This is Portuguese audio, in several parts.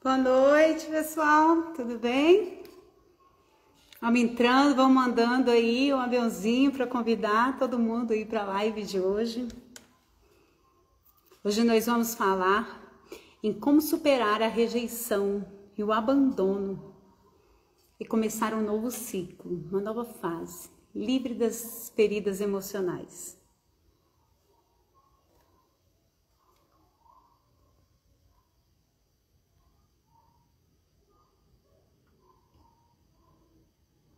Boa noite, pessoal. Tudo bem? Vamos entrando, vamos mandando aí um aviãozinho para convidar todo mundo aí para a live de hoje. Hoje nós vamos falar em como superar a rejeição e o abandono e começar um novo ciclo, uma nova fase, livre das feridas emocionais.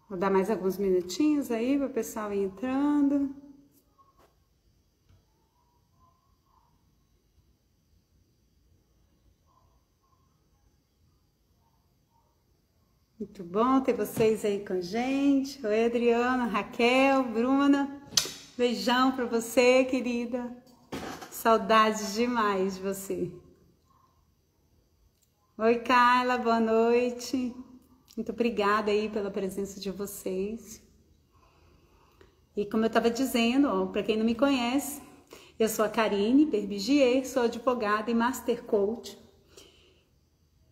Vou dar mais alguns minutinhos aí para o pessoal ir entrando. Muito bom ter vocês aí com a gente. Oi, Adriana, Raquel, Bruna. Beijão para você, querida. Saudades demais de você. Oi, Carla, boa noite. Muito obrigada aí pela presença de vocês. E como eu estava dizendo, para quem não me conhece, eu sou a Karine Berbigier, sou advogada e Master Coach.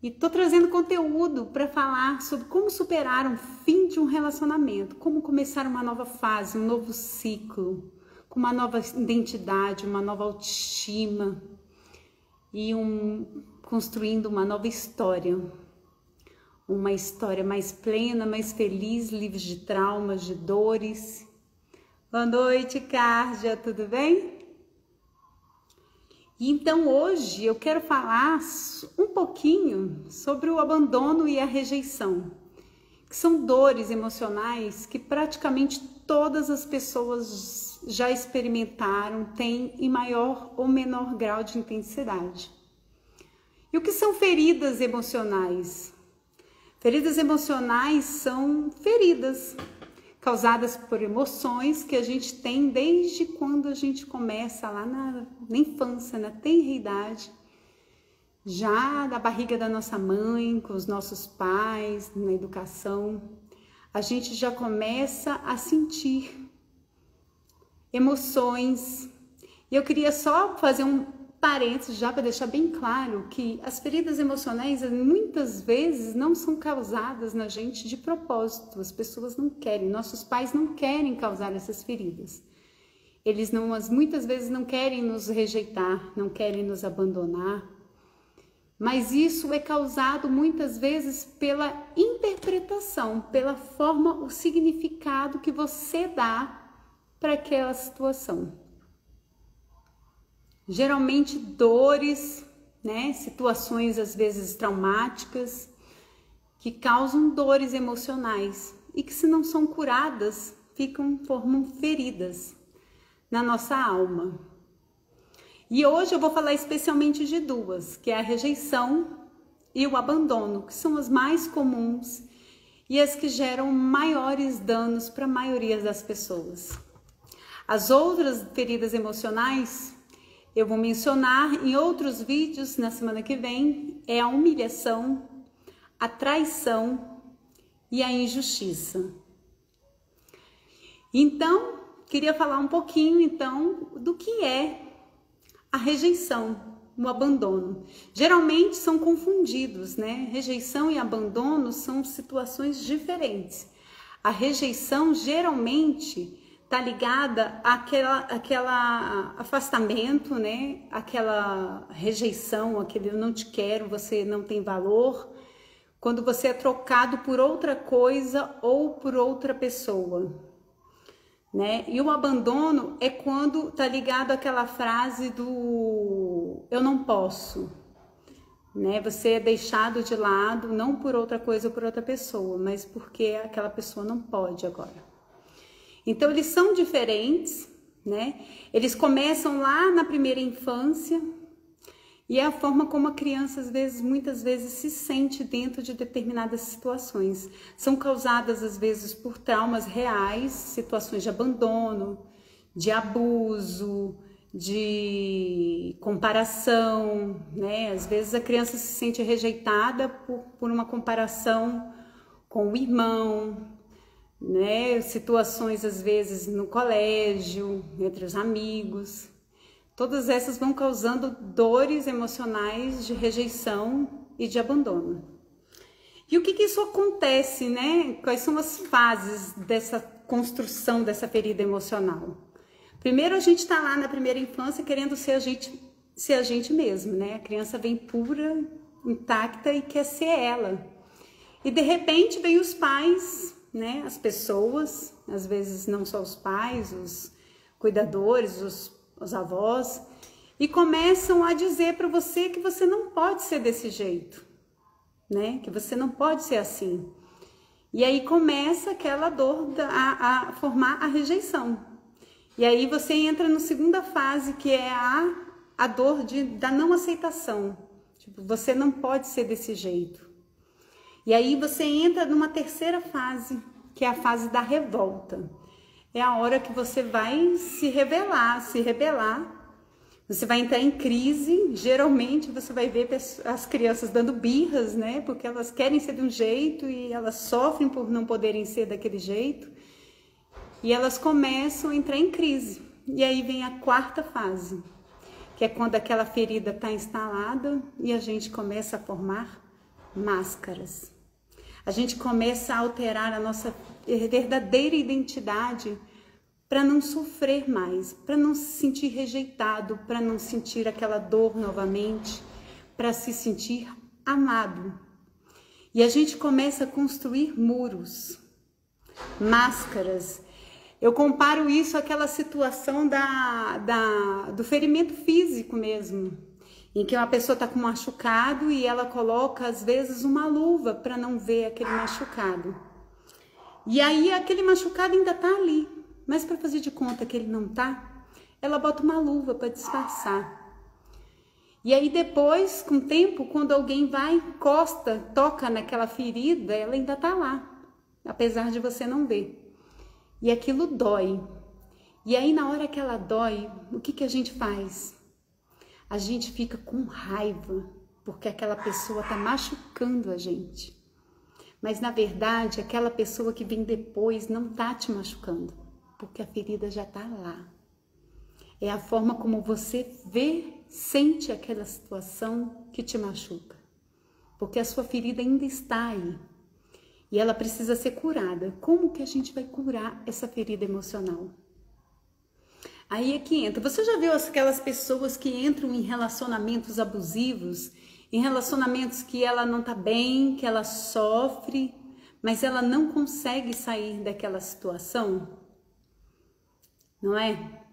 E estou trazendo conteúdo para falar sobre como superar um fim de um relacionamento, como começar uma nova fase, um novo ciclo, com uma nova identidade, uma nova autoestima e construindo uma nova história. Uma história mais plena, mais feliz, livre de traumas, de dores. Boa noite, Cárdia, tudo bem? Então hoje eu quero falar um pouquinho sobre o abandono e a rejeição, que são dores emocionais que praticamente todas as pessoas já experimentaram, têm em maior ou menor grau de intensidade. E o que são feridas emocionais? Feridas emocionais são feridas causadas por emoções que a gente tem desde quando a gente começa lá na infância, na tenra idade, já da barriga da nossa mãe, com os nossos pais, na educação. A gente já começa a sentir emoções. E eu queria só fazer um parênteses já para deixar bem claro que as feridas emocionais muitas vezes não são causadas na gente de propósito. As pessoas não querem, nossos pais não querem causar essas feridas. Eles muitas vezes não querem nos rejeitar, não querem nos abandonar. Mas isso é causado muitas vezes pela interpretação, pela forma, o significado que você dá para aquela situação. Geralmente dores, né? Situações às vezes traumáticas, que causam dores emocionais e que se não são curadas, formam feridas na nossa alma. E hoje eu vou falar especialmente de duas, que é a rejeição e o abandono, que são as mais comuns e as que geram maiores danos para a maioria das pessoas. As outras feridas emocionais eu vou mencionar em outros vídeos na semana que vem, é a humilhação, a traição e a injustiça. Então, queria falar um pouquinho então do que é a rejeição, o abandono. Geralmente são confundidos, né? Rejeição e abandono são situações diferentes. A rejeição geralmente tá ligada àquela afastamento, né? Aquela rejeição, aquele eu não te quero, você não tem valor. Quando você é trocado por outra coisa ou por outra pessoa, né? E o abandono é quando tá ligado àquela frase do eu não posso, né? Você é deixado de lado não por outra coisa ou por outra pessoa, mas porque aquela pessoa não pode agora. Então, eles são diferentes, né? Eles começam lá na primeira infância e é a forma como a criança, muitas vezes, se sente dentro de determinadas situações. São causadas, às vezes, por traumas reais, situações de abandono, de abuso, de comparação, né? Às vezes, a criança se sente rejeitada por uma comparação com o irmão, né? Situações às vezes no colégio, entre os amigos. Todas essas vão causando dores emocionais de rejeição e de abandono. E o que isso acontece, né? Quais são as fases dessa construção dessa ferida emocional? Primeiro, a gente está lá na primeira infância querendo ser a gente mesmo, né? A criança vem pura, intacta e quer ser ela. E de repente vem os pais, né? As pessoas, às vezes não só os pais, os cuidadores, os avós, e começam a dizer para você que você não pode ser desse jeito, né? Que você não pode ser assim. E aí começa aquela dor a formar a rejeição. E aí você entra na segunda fase, que é a dor da não aceitação. Tipo, você não pode ser desse jeito. E aí você entra numa terceira fase, que é a fase da revolta. É a hora que você vai se rebelar. Você vai entrar em crise. Geralmente você vai ver as crianças dando birras, né? Porque elas querem ser de um jeito e elas sofrem por não poderem ser daquele jeito. E elas começam a entrar em crise. E aí vem a quarta fase, que é quando aquela ferida está instalada e a gente começa a formar máscaras. A gente começa a alterar a nossa verdadeira identidade para não sofrer mais, para não se sentir rejeitado, para não sentir aquela dor novamente, para se sentir amado. E a gente começa a construir muros, máscaras. Eu comparo isso àquela situação do ferimento físico mesmo, em que uma pessoa está com um machucado e ela coloca, às vezes, uma luva para não ver aquele machucado. E aí aquele machucado ainda está ali, mas para fazer de conta que ele não está, ela bota uma luva para disfarçar. E aí depois, com o tempo, quando alguém vai, encosta, toca naquela ferida, ela ainda está lá, apesar de você não ver. E aquilo dói. E aí na hora que ela dói, o que a gente faz? A gente fica com raiva, porque aquela pessoa está machucando a gente. Mas na verdade, aquela pessoa que vem depois não está te machucando, porque a ferida já está lá. É a forma como você vê, sente aquela situação que te machuca. Porque a sua ferida ainda está aí. E ela precisa ser curada. Como que a gente vai curar essa ferida emocional? Aí é que entra. Você já viu aquelas pessoas que entram em relacionamentos abusivos? Em relacionamentos que ela não tá bem, que ela sofre, mas ela não consegue sair daquela situação? Não é?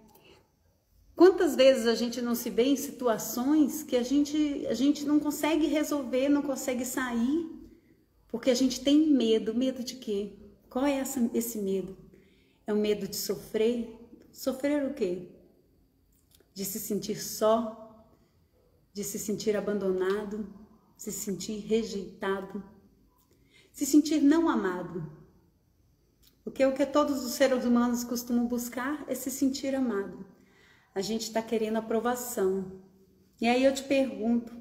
Quantas vezes a gente não se vê em situações que a gente não consegue resolver, não consegue sair? Porque a gente tem medo. Medo de quê? Qual é esse medo? É o medo de sofrer? Sofrer o quê? De se sentir só? De se sentir abandonado? Se sentir rejeitado? Se sentir não amado? Porque o que todos os seres humanos costumam buscar é se sentir amado. A gente está querendo aprovação. E aí eu te pergunto,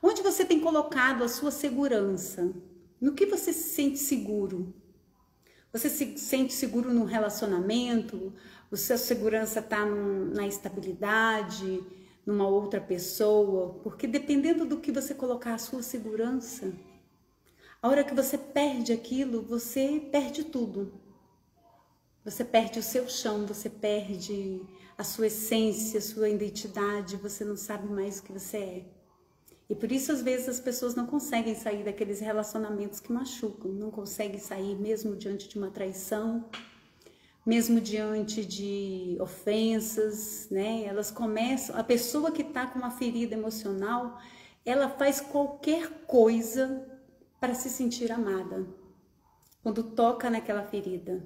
onde você tem colocado a sua segurança? No que você se sente seguro? Você se sente seguro num relacionamento? A sua segurança está na estabilidade, numa outra pessoa? Porque dependendo do que você colocar a sua segurança, a hora que você perde aquilo, você perde tudo. Você perde o seu chão, você perde a sua essência, a sua identidade, você não sabe mais o que você é. E por isso, às vezes, as pessoas não conseguem sair daqueles relacionamentos que machucam, não conseguem sair mesmo diante de uma traição, mesmo diante de ofensas, né? Elas começam, a pessoa que está com uma ferida emocional, ela faz qualquer coisa para se sentir amada, quando toca naquela ferida.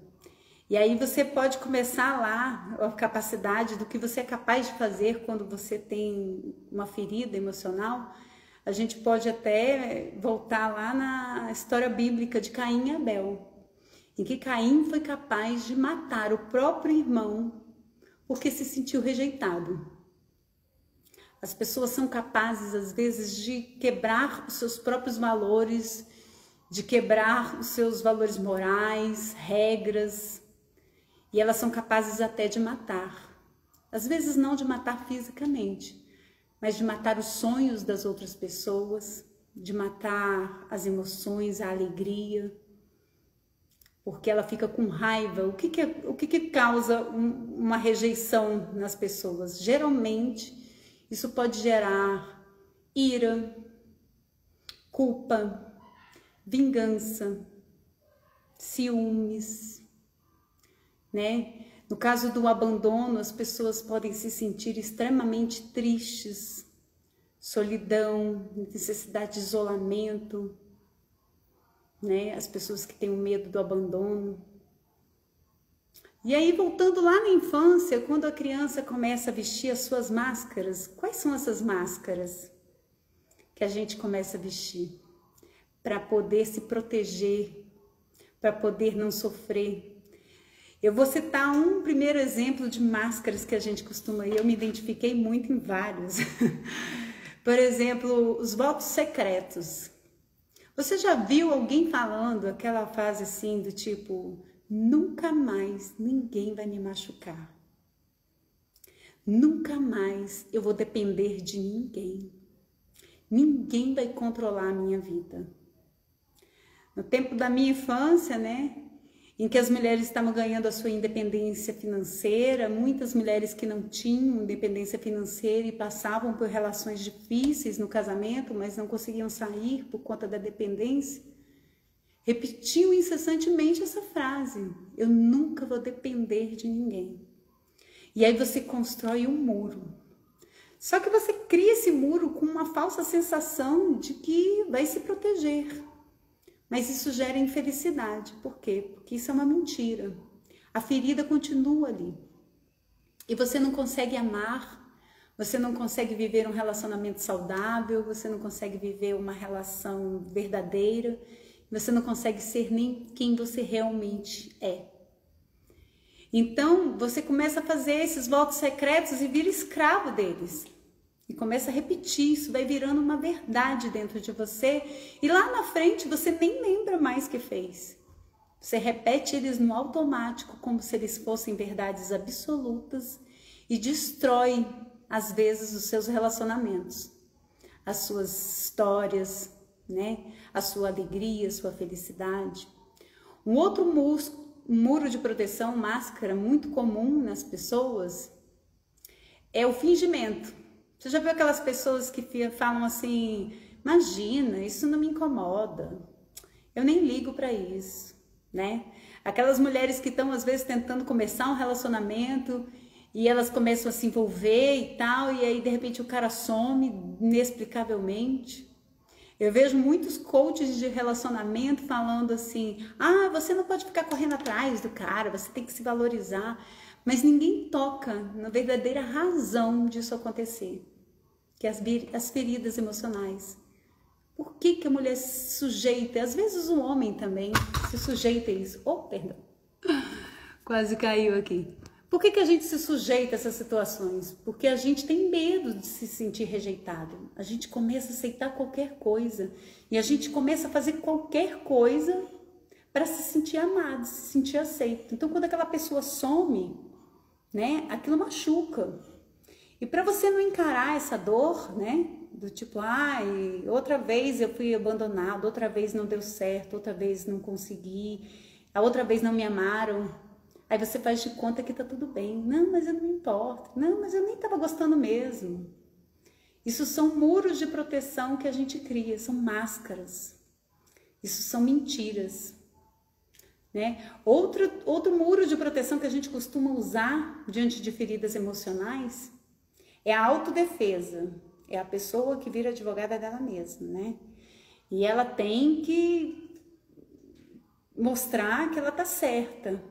E aí você pode começar lá a capacidade do que você é capaz de fazer quando você tem uma ferida emocional. A gente pode até voltar lá na história bíblica de Caim e Abel, em que Caim foi capaz de matar o próprio irmão porque se sentiu rejeitado. As pessoas são capazes, às vezes, de quebrar os seus próprios valores, de quebrar os seus valores morais, regras, e elas são capazes até de matar. Às vezes não de matar fisicamente, mas de matar os sonhos das outras pessoas, de matar as emoções, a alegria, porque ela fica com raiva. O que causa uma rejeição nas pessoas? Geralmente, isso pode gerar ira, culpa, vingança, ciúmes, né? No caso do abandono, as pessoas podem se sentir extremamente tristes, solidão, necessidade de isolamento, né? As pessoas que têm o medo do abandono. E aí, voltando lá na infância, quando a criança começa a vestir as suas máscaras, quais são essas máscaras que a gente começa a vestir? Para poder se proteger, para poder não sofrer. Eu vou citar um primeiro exemplo de máscaras que a gente costuma, e eu me identifiquei muito em vários. Por exemplo, os votos secretos. Você já viu alguém falando aquela frase assim do tipo, nunca mais ninguém vai me machucar. Nunca mais eu vou depender de ninguém. Ninguém vai controlar a minha vida. No tempo da minha infância, né, em que as mulheres estavam ganhando a sua independência financeira, muitas mulheres que não tinham independência financeira e passavam por relações difíceis no casamento, mas não conseguiam sair por conta da dependência, repetiam incessantemente essa frase, eu nunca vou depender de ninguém. E aí você constrói um muro. Só que você cria esse muro com uma falsa sensação de que vai se proteger. Mas isso gera infelicidade. Por quê? Porque isso é uma mentira. A ferida continua ali. E você não consegue amar, você não consegue viver um relacionamento saudável, você não consegue viver uma relação verdadeira, você não consegue ser nem quem você realmente é. Então, você começa a fazer esses votos secretos e vira escravo deles. E começa a repetir, isso vai virando uma verdade dentro de você. E lá na frente você nem lembra mais que fez. Você repete eles no automático, como se eles fossem verdades absolutas. E destrói, às vezes, os seus relacionamentos. As suas histórias, né? A sua alegria, a sua felicidade. Um outro muro de proteção, máscara, muito comum nas pessoas, é o fingimento. Você já viu aquelas pessoas que falam assim, imagina, isso não me incomoda, eu nem ligo para isso, né? Aquelas mulheres que estão às vezes tentando começar um relacionamento e elas começam a se envolver e tal, e aí de repente o cara some inexplicavelmente. Eu vejo muitos coaches de relacionamento falando assim, ah, você não pode ficar correndo atrás do cara, você tem que se valorizar. Mas ninguém toca na verdadeira razão disso acontecer, que é as feridas emocionais. Por que a mulher se sujeita, às vezes o homem também se sujeita a isso? Oh, perdão, quase caiu aqui. Por que a gente se sujeita a essas situações? Porque a gente tem medo de se sentir rejeitado. A gente começa a aceitar qualquer coisa e a gente começa a fazer qualquer coisa para se sentir amado, se sentir aceito. Então, quando aquela pessoa some, né, aquilo machuca. E para você não encarar essa dor, né, do tipo, ai, outra vez eu fui abandonado, outra vez não deu certo, outra vez não consegui, a outra vez não me amaram. Aí você faz de conta que tá tudo bem. Não, mas eu não me importo. Não, mas eu nem tava gostando mesmo. Isso são muros de proteção que a gente cria, são máscaras. Isso são mentiras. Né? Outro muro de proteção que a gente costuma usar diante de feridas emocionais é a autodefesa. É a pessoa que vira advogada dela mesma, né? E ela tem que mostrar que ela tá certa.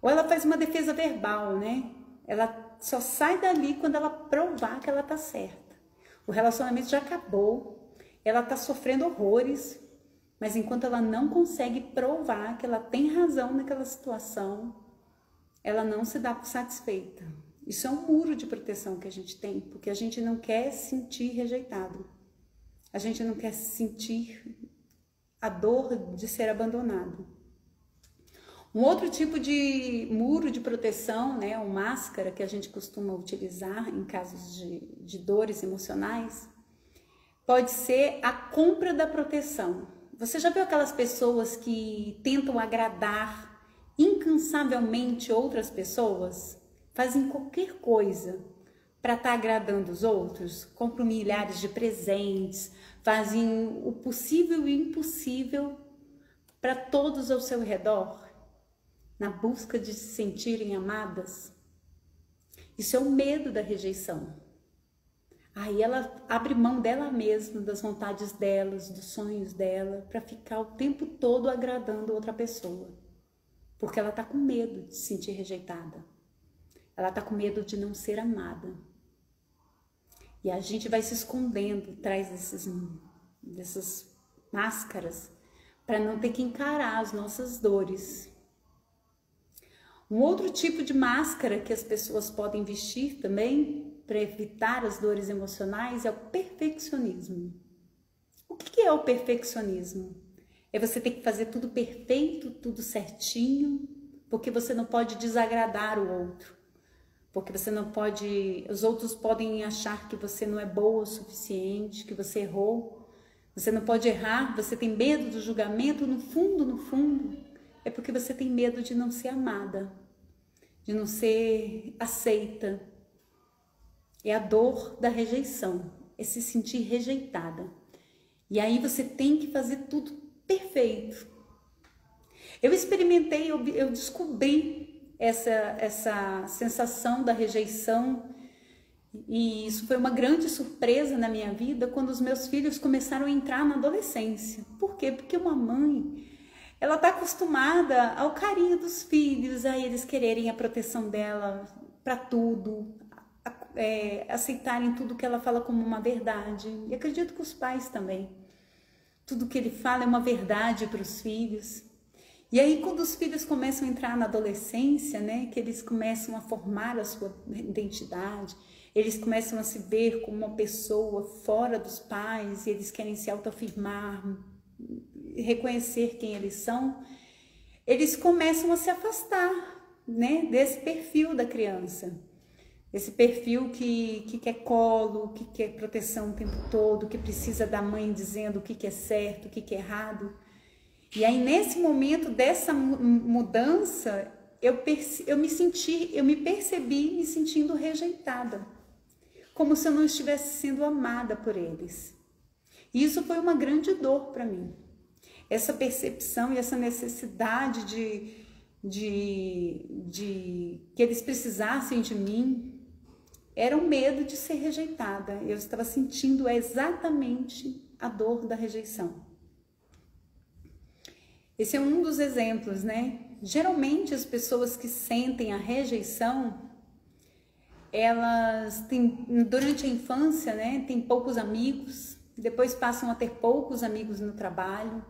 Ou ela faz uma defesa verbal, né? Ela só sai dali quando ela provar que ela tá certa. O relacionamento já acabou, ela tá sofrendo horrores, mas enquanto ela não consegue provar que ela tem razão naquela situação, ela não se dá por satisfeita. Isso é um muro de proteção que a gente tem, porque a gente não quer se sentir rejeitado. A gente não quer sentir a dor de ser abandonado. Um outro tipo de muro de proteção, né, ou máscara que a gente costuma utilizar em casos de dores emocionais, pode ser a compra da proteção. Você já viu aquelas pessoas que tentam agradar incansavelmente outras pessoas? Fazem qualquer coisa para estar agradando os outros, compram milhares de presentes, fazem o possível e o impossível para todos ao seu redor, na busca de se sentirem amadas. Isso é o medo da rejeição. Aí ela abre mão dela mesma, das vontades delas, dos sonhos dela, para ficar o tempo todo agradando outra pessoa. Porque ela está com medo de se sentir rejeitada. Ela está com medo de não ser amada. E a gente vai se escondendo atrás dessas máscaras para não ter que encarar as nossas dores. Um outro tipo de máscara que as pessoas podem vestir também para evitar as dores emocionais é o perfeccionismo. O que é o perfeccionismo? É você ter que fazer tudo perfeito, tudo certinho, porque você não pode desagradar o outro. Porque você não pode, os outros podem achar que você não é boa o suficiente, que você errou. Você não pode errar, você tem medo do julgamento. No fundo, é porque você tem medo de não ser amada, de não ser aceita. É a dor da rejeição, é se sentir rejeitada. E aí você tem que fazer tudo perfeito. Eu experimentei, eu descobri essa sensação da rejeição, e isso foi uma grande surpresa na minha vida quando os meus filhos começaram a entrar na adolescência. Por quê? Porque uma mãe, ela está acostumada ao carinho dos filhos, a eles quererem a proteção dela para tudo, aceitarem tudo que ela fala como uma verdade. E acredito que os pais também. Tudo que ele fala é uma verdade para os filhos. E aí, quando os filhos começam a entrar na adolescência, né, que eles começam a formar a sua identidade, eles começam a se ver como uma pessoa fora dos pais, e eles querem se autoafirmar, reconhecer quem eles são, eles começam a se afastar, né, desse perfil da criança. Esse perfil que quer colo, que quer proteção o tempo todo, que precisa da mãe dizendo o que é certo, o que é errado. E aí, nesse momento dessa mudança, eu me percebi me sentindo rejeitada, como se eu não estivesse sendo amada por eles. E isso foi uma grande dor para mim. Essa percepção e essa necessidade de que eles precisassem de mim, era um medo de ser rejeitada. Eu estava sentindo exatamente a dor da rejeição. Esse é um dos exemplos, né? Geralmente as pessoas que sentem a rejeição, elas têm, durante a infância, né, têm poucos amigos, depois passam a ter poucos amigos no trabalho,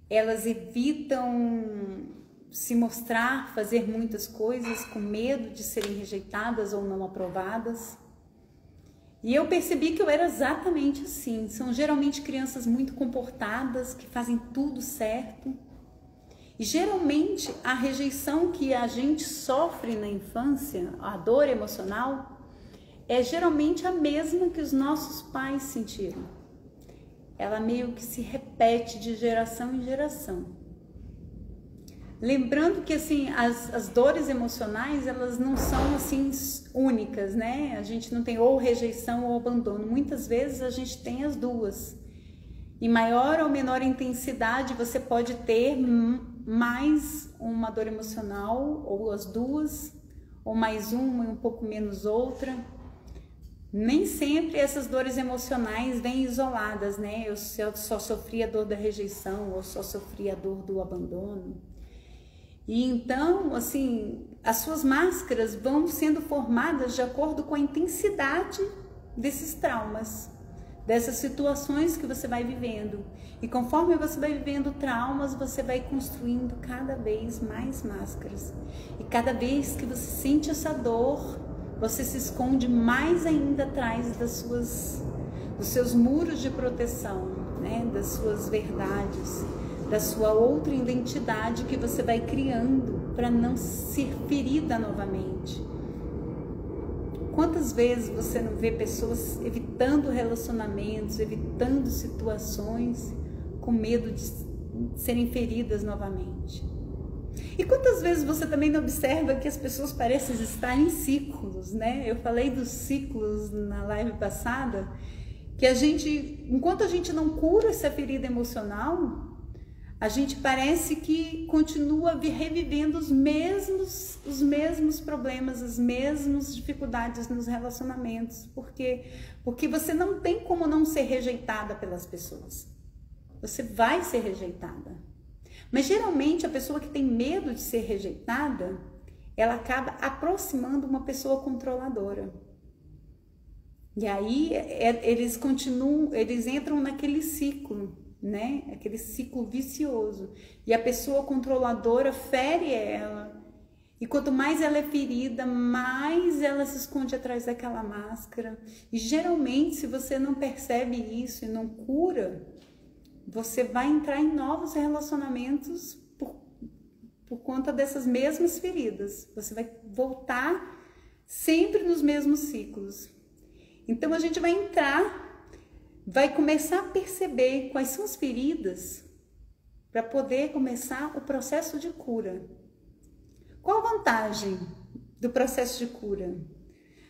elas evitam se mostrar, fazer muitas coisas com medo de serem rejeitadas ou não aprovadas. E eu percebi que eu era exatamente assim. São geralmente crianças muito comportadas, que fazem tudo certo. E geralmente a rejeição que a gente sofre na infância, a dor emocional, é geralmente a mesma que os nossos pais sentiram. Ela meio que se repete de geração em geração. Lembrando que assim, as dores emocionais, elas não são assim únicas, né? A gente não tem ou rejeição ou abandono. Muitas vezes a gente tem as duas. Em maior ou menor intensidade, você pode ter mais uma dor emocional, ou as duas, ou mais uma e um pouco menos outra. Nem sempre essas dores emocionais vêm isoladas, né? Eu só sofri a dor da rejeição, ou só sofri a dor do abandono. E então, assim, as suas máscaras vão sendo formadas de acordo com a intensidade desses traumas, dessas situações que você vai vivendo. E conforme você vai vivendo traumas, você vai construindo cada vez mais máscaras. E cada vez que você sente essa dor, você se esconde mais ainda atrás dos seus muros de proteção, né? Das suas verdades, da sua outra identidade que você vai criando para não ser ferida novamente. Quantas vezes você não vê pessoas evitando relacionamentos, evitando situações, com medo de serem feridas novamente? E quantas vezes você também não observa que as pessoas parecem estar em ciclos, né? Eu falei dos ciclos na live passada, que enquanto a gente não cura essa ferida emocional, a gente parece que continua revivendo os mesmos problemas, as mesmas dificuldades nos relacionamentos. Porque você não tem como não ser rejeitada pelas pessoas. Você vai ser rejeitada. Mas geralmente a pessoa que tem medo de ser rejeitada, ela acaba aproximando uma pessoa controladora. E aí eles entram naquele ciclo, né? Aquele ciclo vicioso. E a pessoa controladora fere ela. E quanto mais ela é ferida, mais ela se esconde atrás daquela máscara. E geralmente, se você não percebe isso e não cura, você vai entrar em novos relacionamentos por conta dessas mesmas feridas. Você vai voltar sempre nos mesmos ciclos. Então a gente vai começar a perceber quais são as feridas para poder começar o processo de cura. Qual a vantagem do processo de cura?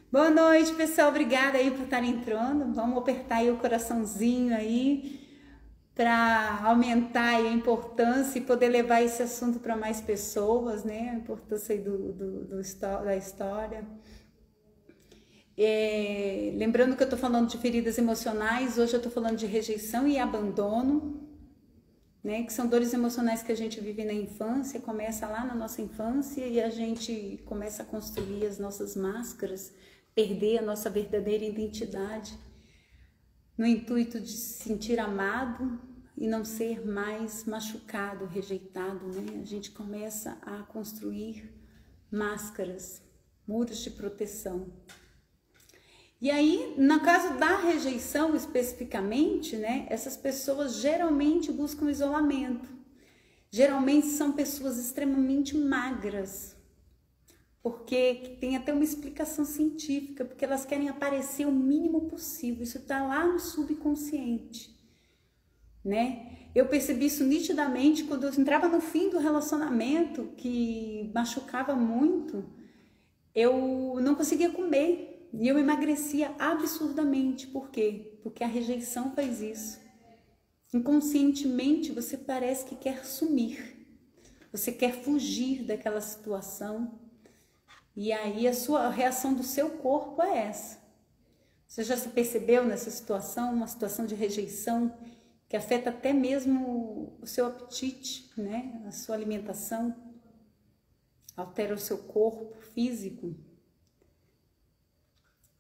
Boa noite, pessoal. Obrigada aí por estarem entrando. Vamos apertar aí o coraçãozinho aí para aumentar aí a importância e poder levar esse assunto para mais pessoas, né? A importância aí da história. Lembrando que eu estou falando de feridas emocionais, hoje eu estou falando de rejeição e abandono, né? Que são dores emocionais que a gente vive na infância, começa lá na nossa infância e a gente começa a construir as nossas máscaras, perder a nossa verdadeira identidade, no intuito de se sentir amado e não ser mais machucado, rejeitado, né? A gente começa a construir máscaras, muros de proteção. E aí, no caso da rejeição especificamente, né, essas pessoas geralmente buscam isolamento. Geralmente são pessoas extremamente magras, porque tem até uma explicação científica, porque elas querem aparecer o mínimo possível. Isso está lá no subconsciente, né? Eu percebi isso nitidamente quando eu entrava no fim do relacionamento, que machucava muito, eu não conseguia comer. E eu emagrecia absurdamente. Por quê? Porque a rejeição faz isso. Inconscientemente você parece que quer sumir. Você quer fugir daquela situação. E aí a reação do seu corpo é essa. Você já se percebeu nessa situação, uma situação de rejeição que afeta até mesmo o seu apetite, né? A sua alimentação, altera o seu corpo físico.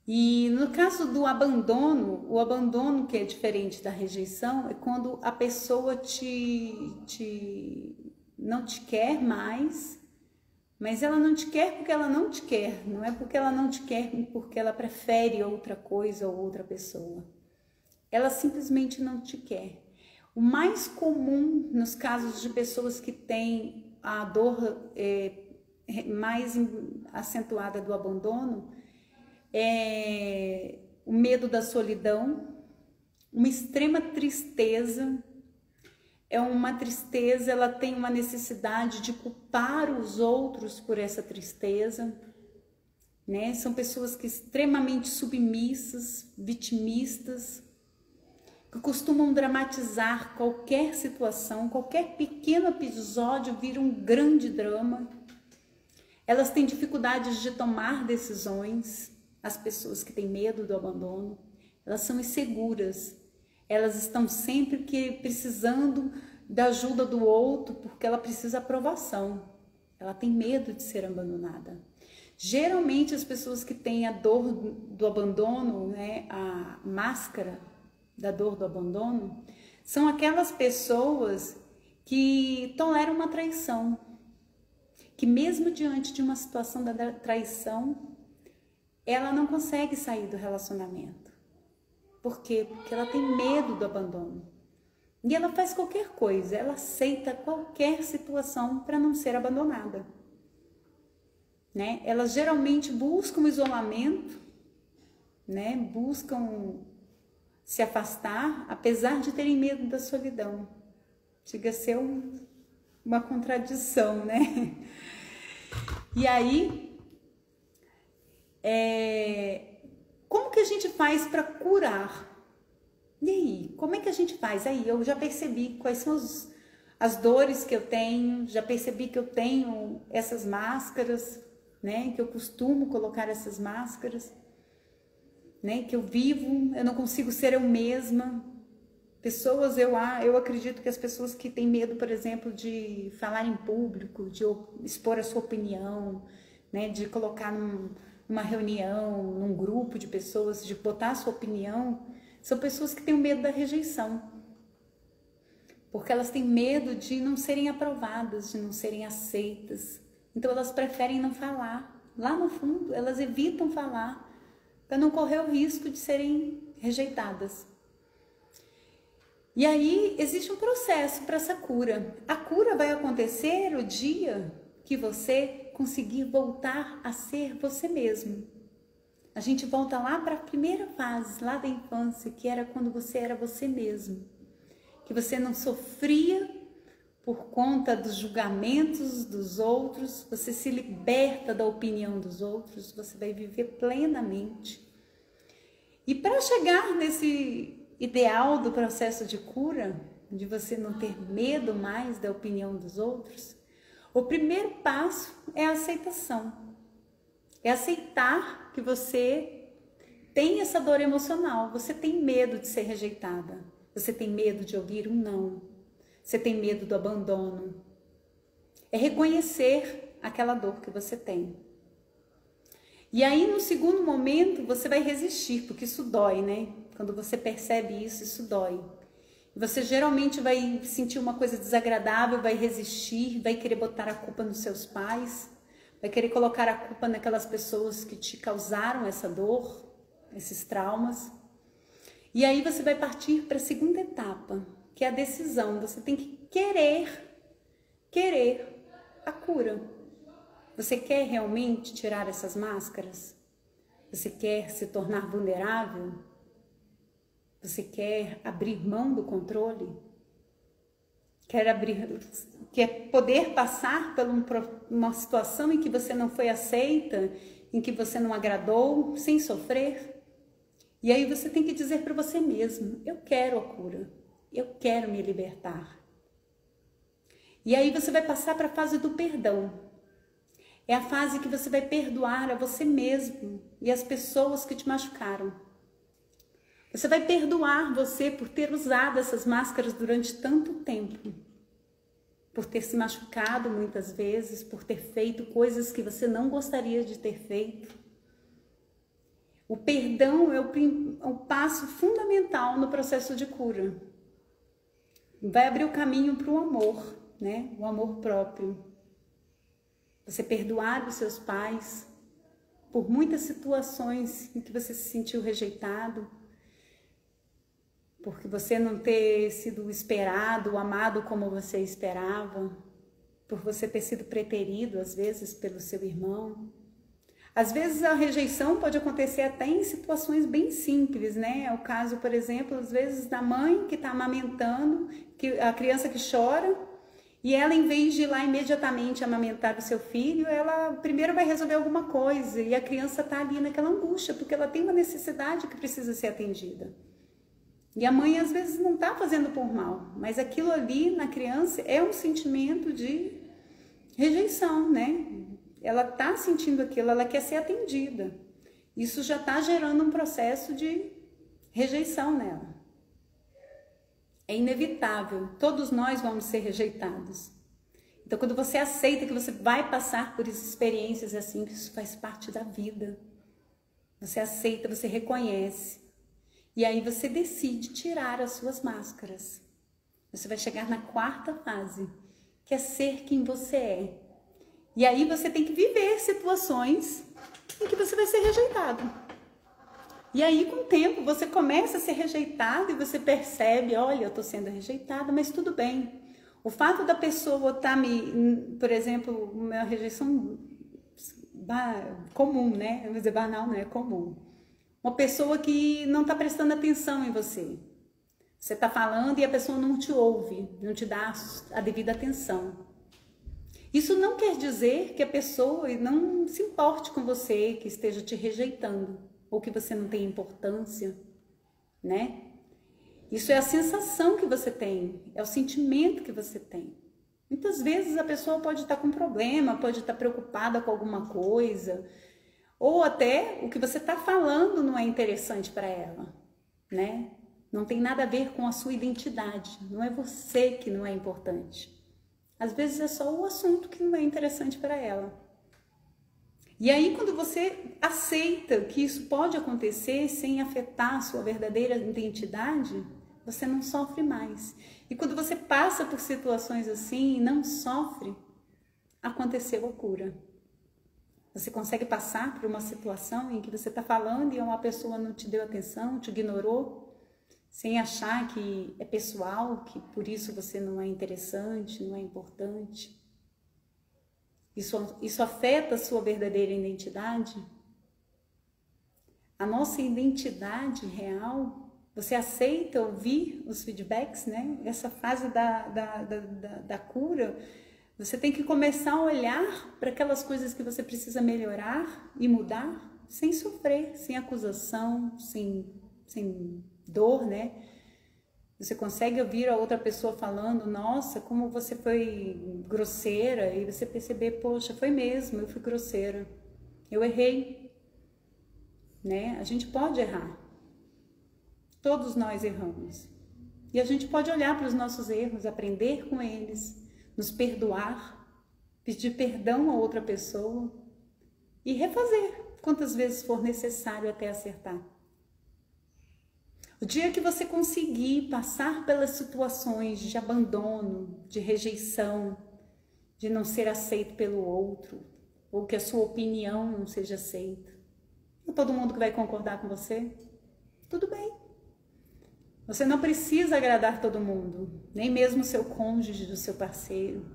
E no caso do abandono, o abandono que é diferente da rejeição é quando a pessoa não te quer mais, mas ela não te quer porque ela não te quer, não é porque ela não te quer porque ela prefere outra coisa ou outra pessoa. Ela simplesmente não te quer. O mais comum nos casos de pessoas que têm a dor mais acentuada do abandono é o medo da solidão, uma extrema tristeza. É uma tristeza, ela tem uma necessidade de culpar os outros por essa tristeza, né? São pessoas que extremamente submissas, vitimistas, que costumam dramatizar qualquer situação, qualquer pequeno episódio vira um grande drama. Elas têm dificuldades de tomar decisões. As pessoas que têm medo do abandono, elas são inseguras, elas estão sempre precisando da ajuda do outro, porque ela precisa aprovação, ela tem medo de ser abandonada. Geralmente as pessoas que têm a dor do abandono, né, a máscara da dor do abandono, são aquelas pessoas que toleram uma traição, que mesmo diante de uma situação da traição, ela não consegue sair do relacionamento. Por quê? Porque ela tem medo do abandono. E ela faz qualquer coisa, ela aceita qualquer situação para não ser abandonada, né? Elas geralmente buscam isolamento né? Buscam se afastar, apesar de terem medo da solidão. Chega a ser uma contradição, né? E aí, como que a gente faz para curar? E aí, como é que a gente faz? Aí, eu já percebi quais são as dores que eu tenho, já percebi que eu tenho essas máscaras, né? Que eu costumo colocar essas máscaras, né? Que eu vivo, eu não consigo ser eu mesma. Pessoas, eu acredito que as pessoas que têm medo, por exemplo, de falar em público, de expor a sua opinião, né? De colocar numa reunião, num grupo de pessoas, de botar a sua opinião, são pessoas que têm medo da rejeição. Porque elas têm medo de não serem aprovadas, de não serem aceitas. Então elas preferem não falar. Lá no fundo, elas evitam falar para não correr o risco de serem rejeitadas. E aí existe um processo para essa cura. A cura vai acontecer o dia que você conseguir voltar a ser você mesmo. A gente volta lá para a primeira fase, lá da infância, que era quando você era você mesmo. Que você não sofria por conta dos julgamentos dos outros, você se liberta da opinião dos outros, você vai viver plenamente. E para chegar nesse ideal do processo de cura, de você não ter medo mais da opinião dos outros, o primeiro passo é a aceitação. É aceitar que você tem essa dor emocional, você tem medo de ser rejeitada, você tem medo de ouvir um não, você tem medo do abandono. É reconhecer aquela dor que você tem. E aí, no segundo momento, você vai resistir, porque isso dói, né? Quando você percebe isso, isso dói. Você geralmente vai sentir uma coisa desagradável, vai resistir, vai querer botar a culpa nos seus pais, vai querer colocar a culpa naquelas pessoas que te causaram essa dor, esses traumas. E aí você vai partir para a segunda etapa, que é a decisão. Você tem que querer a cura. Você quer realmente tirar essas máscaras? Você quer se tornar vulnerável? Você quer abrir mão do controle? Quer poder passar por uma situação em que você não foi aceita, em que você não agradou, sem sofrer? E aí você tem que dizer para você mesmo, eu quero a cura, eu quero me libertar. E aí você vai passar para a fase do perdão. É a fase que você vai perdoar a você mesmo e as pessoas que te machucaram. Você vai perdoar você por ter usado essas máscaras durante tanto tempo. Por ter se machucado muitas vezes, por ter feito coisas que você não gostaria de ter feito. O perdão é o passo fundamental no processo de cura. Vai abrir o caminho para o amor, né? O amor próprio. Você perdoar os seus pais por muitas situações em que você se sentiu rejeitado, porque você não ter sido esperado, amado como você esperava, por você ter sido preterido, às vezes, pelo seu irmão. Às vezes a rejeição pode acontecer até em situações bem simples, né? É o caso, por exemplo, às vezes da mãe que está amamentando, a criança que chora, e ela, em vez de ir lá imediatamente amamentar o seu filho, ela primeiro vai resolver alguma coisa, e a criança está ali naquela angústia, porque ela tem uma necessidade que precisa ser atendida. E a mãe às vezes não está fazendo por mal, mas aquilo ali na criança é um sentimento de rejeição, né? Ela está sentindo aquilo, ela quer ser atendida. Isso já está gerando um processo de rejeição nela. É inevitável, todos nós vamos ser rejeitados. Então, quando você aceita que você vai passar por essas experiências assim, que isso faz parte da vida, você aceita, você reconhece. E aí você decide tirar as suas máscaras. Você vai chegar na quarta fase, que é ser quem você é. E aí você tem que viver situações em que você vai ser rejeitado. E aí com o tempo você começa a ser rejeitado e você percebe, olha, eu estou sendo rejeitada, mas tudo bem. O fato da pessoa estar por exemplo, uma rejeição comum, né? Eu vou dizer banal, não é comum. Uma pessoa que não está prestando atenção em você. Você está falando e a pessoa não te ouve, não te dá a devida atenção. Isso não quer dizer que a pessoa não se importe com você, que esteja te rejeitando, ou que você não tenha importância, né? Isso é a sensação que você tem, é o sentimento que você tem. Muitas vezes a pessoa pode estar com problema, pode estar preocupada com alguma coisa, ou até o que você está falando não é interessante para ela, né? Não tem nada a ver com a sua identidade, não é você que não é importante. Às vezes é só o assunto que não é interessante para ela. E aí, quando você aceita que isso pode acontecer sem afetar a sua verdadeira identidade, você não sofre mais. E quando você passa por situações assim e não sofre, aconteceu a cura. Você consegue passar por uma situação em que você está falando e uma pessoa não te deu atenção, te ignorou, sem achar que é pessoal, que por isso você não é interessante, não é importante. Isso afeta a sua verdadeira identidade? A nossa identidade real, você aceita ouvir os feedbacks, né? Essa fase da cura, você tem que começar a olhar para aquelas coisas que você precisa melhorar e mudar, sem sofrer, sem acusação, sem dor, né? Você consegue ouvir a outra pessoa falando, nossa, como você foi grosseira, e você perceber, poxa, foi mesmo, eu fui grosseira, eu errei, né? A gente pode errar, todos nós erramos, e a gente pode olhar para os nossos erros, aprender com eles, nos perdoar, pedir perdão a outra pessoa e refazer quantas vezes for necessário até acertar. O dia que você conseguir passar pelas situações de abandono, de rejeição, de não ser aceito pelo outro, ou que a sua opinião não seja aceita, não é todo mundo que vai concordar com você? Tudo bem. Você não precisa agradar todo mundo, nem mesmo o seu cônjuge, o seu parceiro.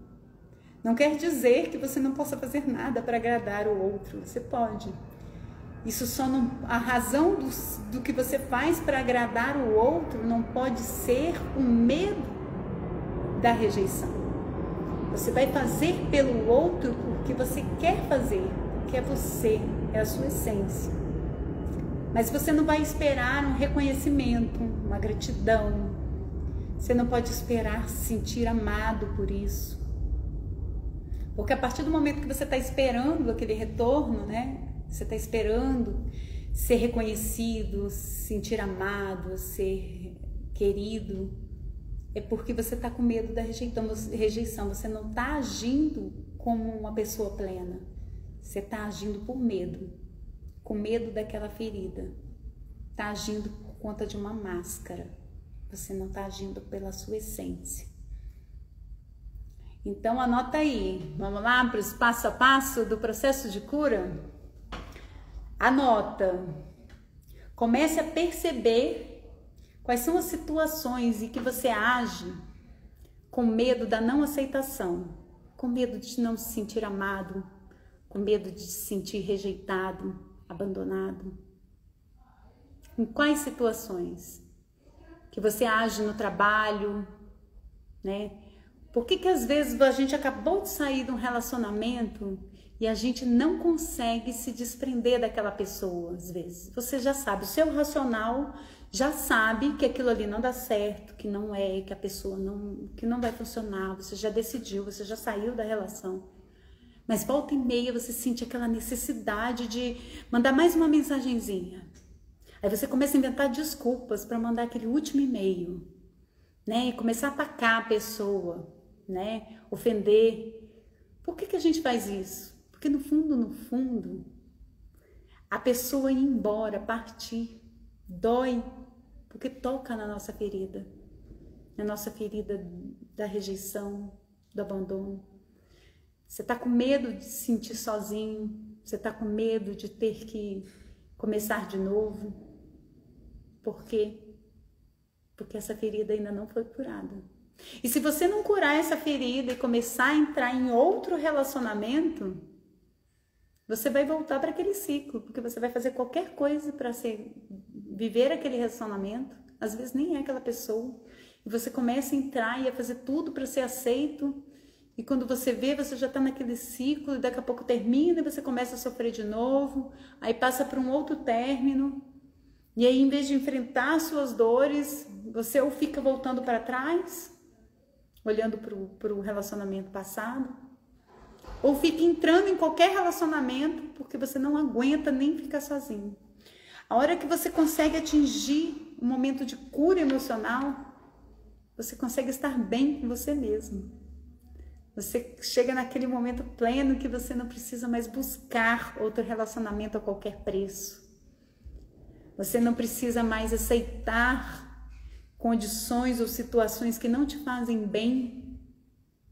Não quer dizer que você não possa fazer nada para agradar o outro, você pode. Isso só não, a razão do que você faz para agradar o outro não pode ser o medo da rejeição. Você vai fazer pelo outro porque você quer fazer, porque é você, é a sua essência. Mas você não vai esperar um reconhecimento, uma gratidão. Você não pode esperar se sentir amado por isso. Porque a partir do momento que você está esperando aquele retorno, né? Você está esperando ser reconhecido, se sentir amado, ser querido. É porque você está com medo da rejeição. Você não está agindo como uma pessoa plena. Você está agindo por medo. Com medo daquela ferida. Está agindo por conta de uma máscara. Você não está agindo pela sua essência. Então anota aí. Vamos lá para os passo a passo do processo de cura? Anota, comece a perceber quais são as situações em que você age com medo da não aceitação, com medo de não se sentir amado, com medo de se sentir rejeitado, abandonado. Em quais situações que você age no trabalho, né? Por que às vezes a gente acabou de sair de um relacionamento e a gente não consegue se desprender daquela pessoa, às vezes? Você já sabe, o seu racional já sabe que aquilo ali não dá certo, que não é, que a pessoa que não vai funcionar, você já decidiu, você já saiu da relação. Mas volta e meia você sente aquela necessidade de mandar mais uma mensagenzinha. Aí você começa a inventar desculpas para mandar aquele último e-mail, né? E começar a atacar a pessoa, né? Ofender. Por que a gente faz isso? Porque no fundo, a pessoa ir embora, partir, dói, porque toca na nossa ferida da rejeição, do abandono. Você está com medo de se sentir sozinho, você está com medo de ter que começar de novo. Por quê? Porque essa ferida ainda não foi curada. E se você não curar essa ferida e começar a entrar em outro relacionamento, você vai voltar para aquele ciclo, porque você vai fazer qualquer coisa para viver aquele relacionamento, às vezes nem é aquela pessoa, e você começa a entrar e a fazer tudo para ser aceito, e quando você vê, você já está naquele ciclo, e daqui a pouco termina e você começa a sofrer de novo, aí passa para um outro término, e aí em vez de enfrentar as suas dores, você ou fica voltando para trás, olhando para o relacionamento passado, ou fica entrando em qualquer relacionamento porque você não aguenta nem ficar sozinho. A hora que você consegue atingir um momento de cura emocional, você consegue estar bem com você mesmo. Você chega naquele momento pleno que você não precisa mais buscar outro relacionamento a qualquer preço. Você não precisa mais aceitar condições ou situações que não te fazem bem,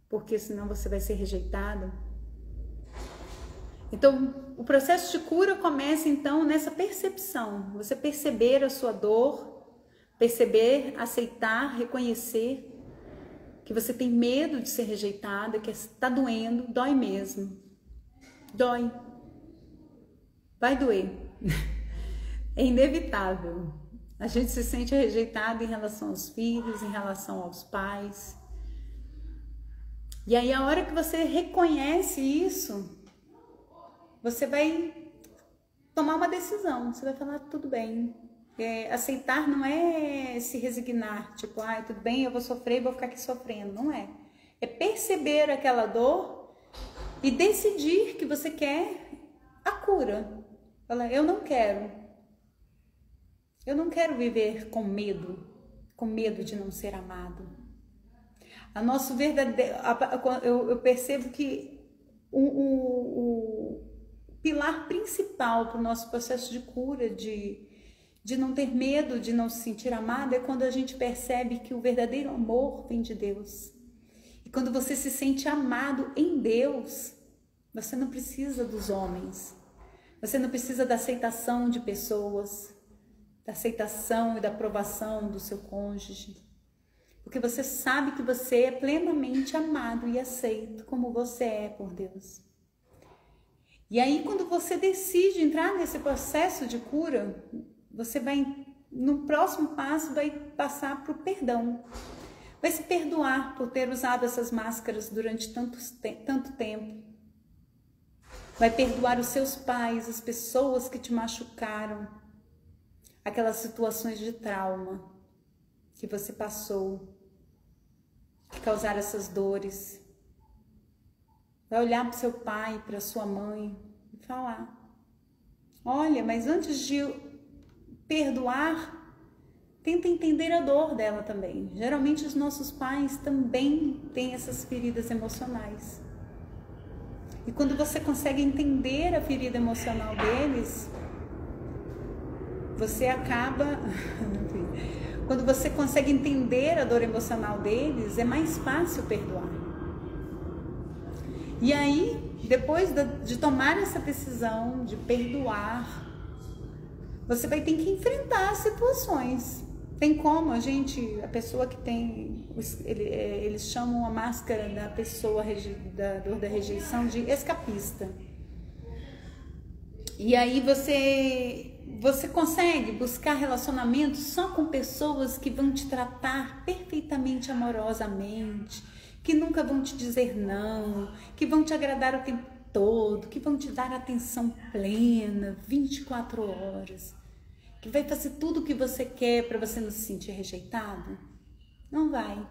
porque senão você vai ser rejeitado. Então, o processo de cura começa então nessa percepção, você perceber a sua dor, perceber, aceitar, reconhecer que você tem medo de ser rejeitada, que está doendo, dói mesmo, dói, vai doer, é inevitável, a gente se sente rejeitado em relação aos filhos, em relação aos pais, e aí a hora que você reconhece isso, você vai tomar uma decisão, você vai falar, tudo bem. Aceitar não é se resignar, tipo, tudo bem, eu vou sofrer, vou ficar aqui sofrendo, não é. É perceber aquela dor e decidir que você quer a cura. Falar, eu não quero viver com medo de não ser amado. A nosso verdadeiro, eu percebo que o pilar principal para o nosso processo de cura, de não ter medo, de não se sentir amado, é quando a gente percebe que o verdadeiro amor vem de Deus. E quando você se sente amado em Deus, você não precisa dos homens, você não precisa da aceitação de pessoas, da aceitação e da aprovação do seu cônjuge, porque você sabe que você é plenamente amado e aceito como você é por Deus. E aí, quando você decide entrar nesse processo de cura, você vai, no próximo passo, vai passar para o perdão. Vai se perdoar por ter usado essas máscaras durante tanto tempo. Vai perdoar os seus pais, as pessoas que te machucaram, aquelas situações de trauma que você passou, que causaram essas dores. Vai olhar para o seu pai, para a sua mãe e falar, olha, mas antes de perdoar, tenta entender a dor dela também. Geralmente os nossos pais também têm essas feridas emocionais. E quando você consegue entender a ferida emocional deles, você acaba... Quando você consegue entender a dor emocional deles, é mais fácil perdoar. E aí, depois de tomar essa decisão de perdoar, você vai ter que enfrentar as situações. Tem como a pessoa que tem, eles chamam a máscara da pessoa da dor da rejeição de escapista. E aí você consegue buscar relacionamentos só com pessoas que vão te tratar perfeitamente amorosamente, que nunca vão te dizer não, que vão te agradar o tempo todo, que vão te dar atenção plena, 24 horas, que vai fazer tudo o que você quer para você não se sentir rejeitado? Não vai.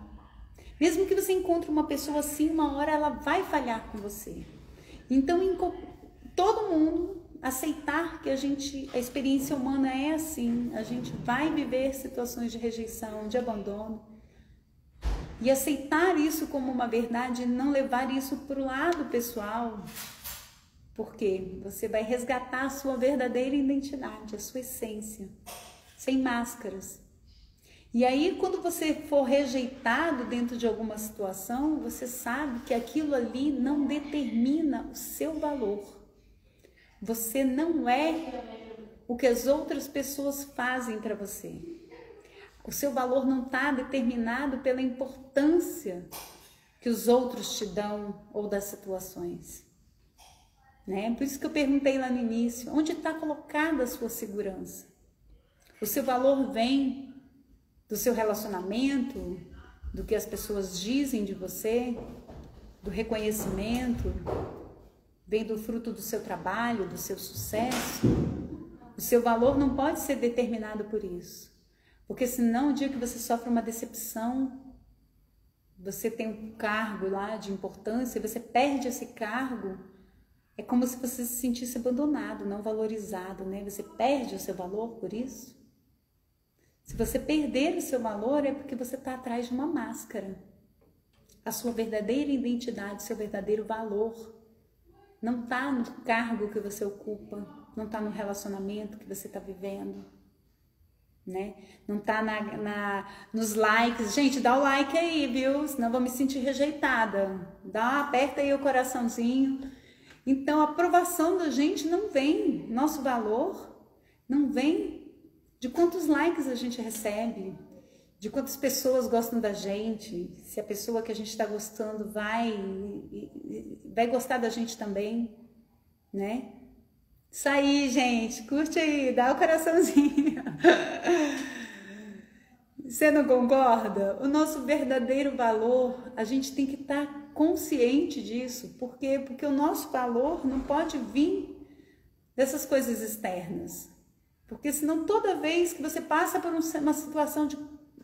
Mesmo que você encontre uma pessoa assim, uma hora ela vai falhar com você. Então, todo mundo aceitar que a experiência humana é assim, a gente vai viver situações de rejeição, de abandono, e aceitar isso como uma verdade e não levar isso para o lado pessoal, porque você vai resgatar a sua verdadeira identidade, a sua essência, sem máscaras. E aí, quando você for rejeitado dentro de alguma situação, você sabe que aquilo ali não determina o seu valor. Você não é o que as outras pessoas fazem para você. O seu valor não está determinado pela importância que os outros te dão ou das situações. né? Por isso que eu perguntei lá no início, onde está colocada a sua segurança? O seu valor vem do seu relacionamento, do que as pessoas dizem de você, do reconhecimento, vem do fruto do seu trabalho, do seu sucesso. O seu valor não pode ser determinado por isso, porque senão o dia que você sofre uma decepção, você tem um cargo lá de importância, você perde esse cargo, é como se você se sentisse abandonado, não valorizado, né? Você perde o seu valor por isso. Se você perder o seu valor, é porque você está atrás de uma máscara. A sua verdadeira identidade, seu verdadeiro valor, não está no cargo que você ocupa, não está no relacionamento que você está vivendo, né? Não está nos likes. Gente, dá o like aí, viu? Senão eu vou me sentir rejeitada. Aperta aí o coraçãozinho. Então, a aprovação da gente não vem, nosso valor não vem de quantos likes a gente recebe, de quantas pessoas gostam da gente, se a pessoa que a gente está gostando vai gostar da gente também, né? Isso aí, gente, curte aí, dá o coraçãozinho. Você não concorda? O nosso verdadeiro valor, a gente tem que estar consciente disso. Por quê? Porque o nosso valor não pode vir dessas coisas externas. Porque senão toda vez que você passa por uma situação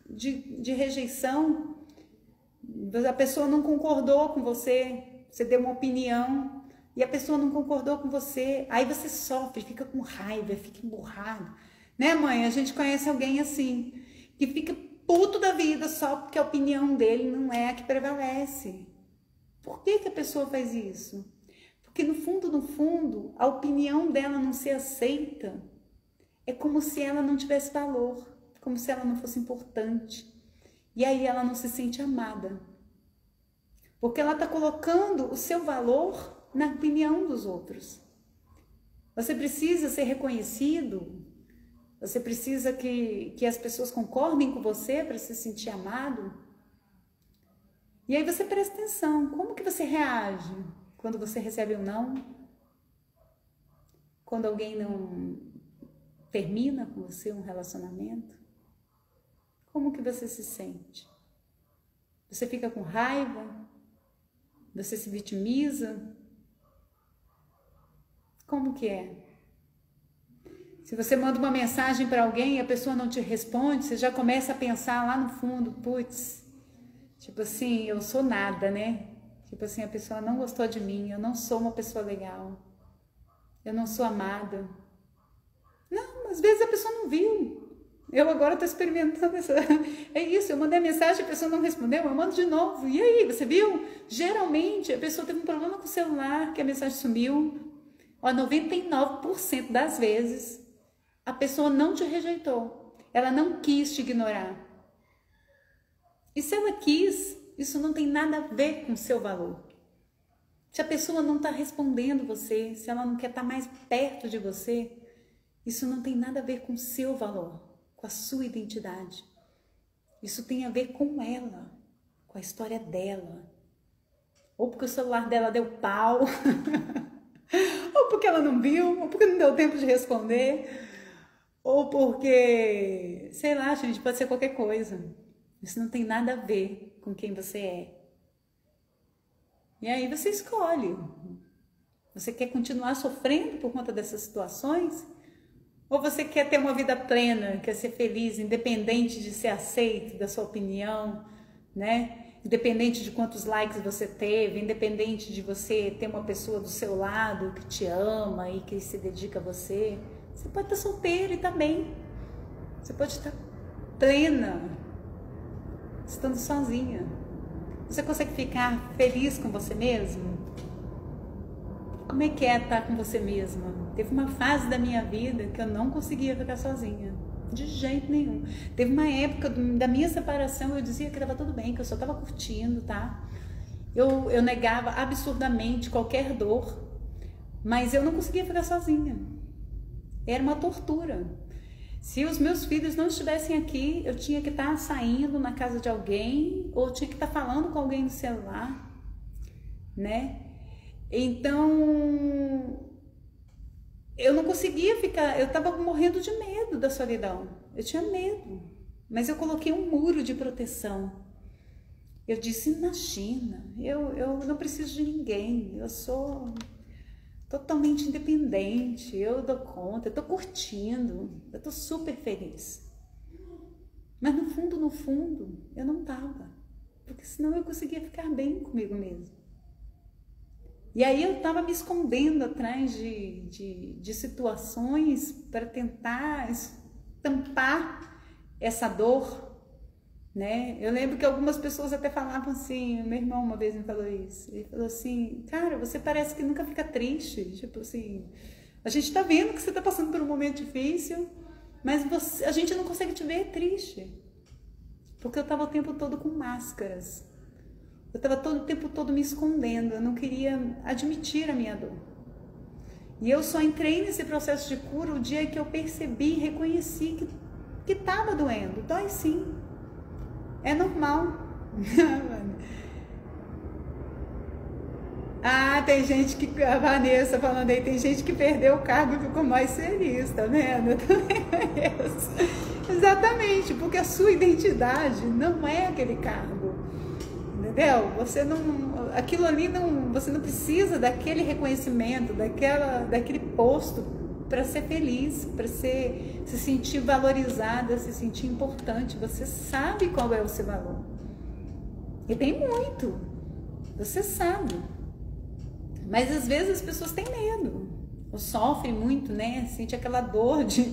de rejeição, a pessoa não concordou com você, você deu uma opinião e a pessoa não concordou com você, aí você sofre, fica com raiva, fica emburrado. Né, mãe? A gente conhece alguém assim, que fica puto da vida só porque a opinião dele não é a que prevalece. Por que a pessoa faz isso? Porque no fundo, a opinião dela não ser aceita. É como se ela não tivesse valor, como se ela não fosse importante. E aí ela não se sente amada. Porque ela está colocando o seu valor na opinião dos outros. Você precisa ser reconhecido, você precisa que as pessoas concordem com você para se sentir amado. E aí você presta atenção, como que você reage quando você recebe um não? Quando alguém não termina com você um relacionamento? Como que você se sente? Você fica com raiva? Você se vitimiza? Como que é? Se você manda uma mensagem para alguém e a pessoa não te responde, você já começa a pensar lá no fundo, putz, tipo assim, eu sou nada, né? Tipo assim, a pessoa não gostou de mim, eu não sou uma pessoa legal, eu não sou amada. Não, às vezes a pessoa não viu. Eu agora estou experimentando isso. É isso, eu mandei a mensagem, a pessoa não respondeu, eu mando de novo. E aí, você viu? Geralmente a pessoa teve um problema com o celular, que a mensagem sumiu. Ó, 99% das vezes a pessoa não te rejeitou. Ela não quis te ignorar. E se ela quis, isso não tem nada a ver com o seu valor. Se a pessoa não está respondendo você, se ela não quer estar mais perto de você, isso não tem nada a ver com o seu valor, com a sua identidade. Isso tem a ver com ela, com a história dela. Ou porque o celular dela deu pau, ou porque ela não viu, ou porque não deu tempo de responder, ou porque, sei lá, gente, pode ser qualquer coisa. Isso não tem nada a ver com quem você é. E aí você escolhe. Você quer continuar sofrendo por conta dessas situações? Ou você quer ter uma vida plena, quer ser feliz, independente de ser aceito, da sua opinião, né? Independente de quantos likes você teve, independente de você ter uma pessoa do seu lado que te ama e que se dedica a você. Você pode estar solteiro e estar bem. Você pode estar plena, estando sozinha. Você consegue ficar feliz com você mesmo? Como é que é estar com você mesma? Teve uma fase da minha vida que eu não conseguia ficar sozinha, de jeito nenhum. Teve uma época da minha separação, eu dizia que estava tudo bem, que eu só estava curtindo, tá? Eu negava absurdamente qualquer dor, mas eu não conseguia ficar sozinha. Era uma tortura. Se os meus filhos não estivessem aqui, eu tinha que estar saindo na casa de alguém, ou tinha que estar falando com alguém no celular, né? Então, eu não conseguia ficar, eu estava morrendo de medo da solidão. Eu tinha medo, mas eu coloquei um muro de proteção. Eu disse, imagina, eu não preciso de ninguém, eu sou totalmente independente, eu dou conta, eu tô curtindo, eu tô super feliz. Mas no fundo, eu não tava, porque senão eu conseguia ficar bem comigo mesmo. E aí eu tava me escondendo atrás de situações para tentar tampar essa dor, né? Eu lembro que algumas pessoas até falavam assim, meu irmão uma vez me falou isso, ele falou assim, cara, você parece que nunca fica triste, tipo assim, a gente tá vendo que você tá passando por um momento difícil, mas a gente não consegue te ver triste, porque eu tava o tempo todo com máscaras, eu tava o tempo todo me escondendo, eu não queria admitir a minha dor. E eu só entrei nesse processo de cura o dia que eu percebi, reconheci que tava doendo, dói sim. É normal. Ah, tem gente que, a Vanessa falando aí, tem gente que perdeu o cargo e ficou mais feliz, tá vendo? Eu também conheço. Exatamente, porque a sua identidade não é aquele cargo, entendeu? Você não, aquilo ali não, você não precisa daquele reconhecimento, daquele posto para ser feliz, para se sentir valorizada, se sentir importante. Você sabe qual é o seu valor. E tem muito. Você sabe. Mas às vezes as pessoas têm medo. Ou sofrem muito, né? Sente aquela dor de...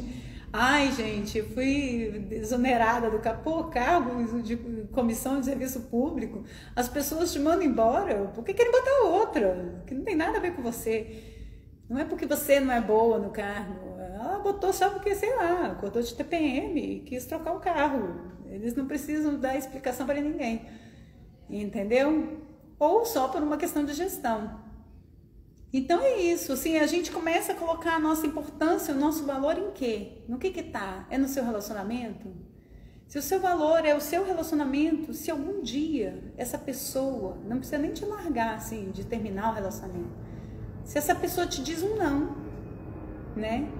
Ai, gente, eu fui exonerada do cargo de comissão de serviço público. As pessoas te mandam embora. Por que querem botar outra? Que não tem nada a ver com você. Não é porque você não é boa no cargo. Ela botou só porque, sei lá, acordou de TPM e quis trocar o carro. Eles não precisam dar explicação para ninguém. Entendeu? Ou só por uma questão de gestão. Então é isso, assim, a gente começa a colocar a nossa importância, o nosso valor em quê? No que tá? É no seu relacionamento? Se o seu valor é o seu relacionamento, se algum dia essa pessoa, não precisa nem te largar, assim, de terminar o relacionamento, se essa pessoa te diz um não, né?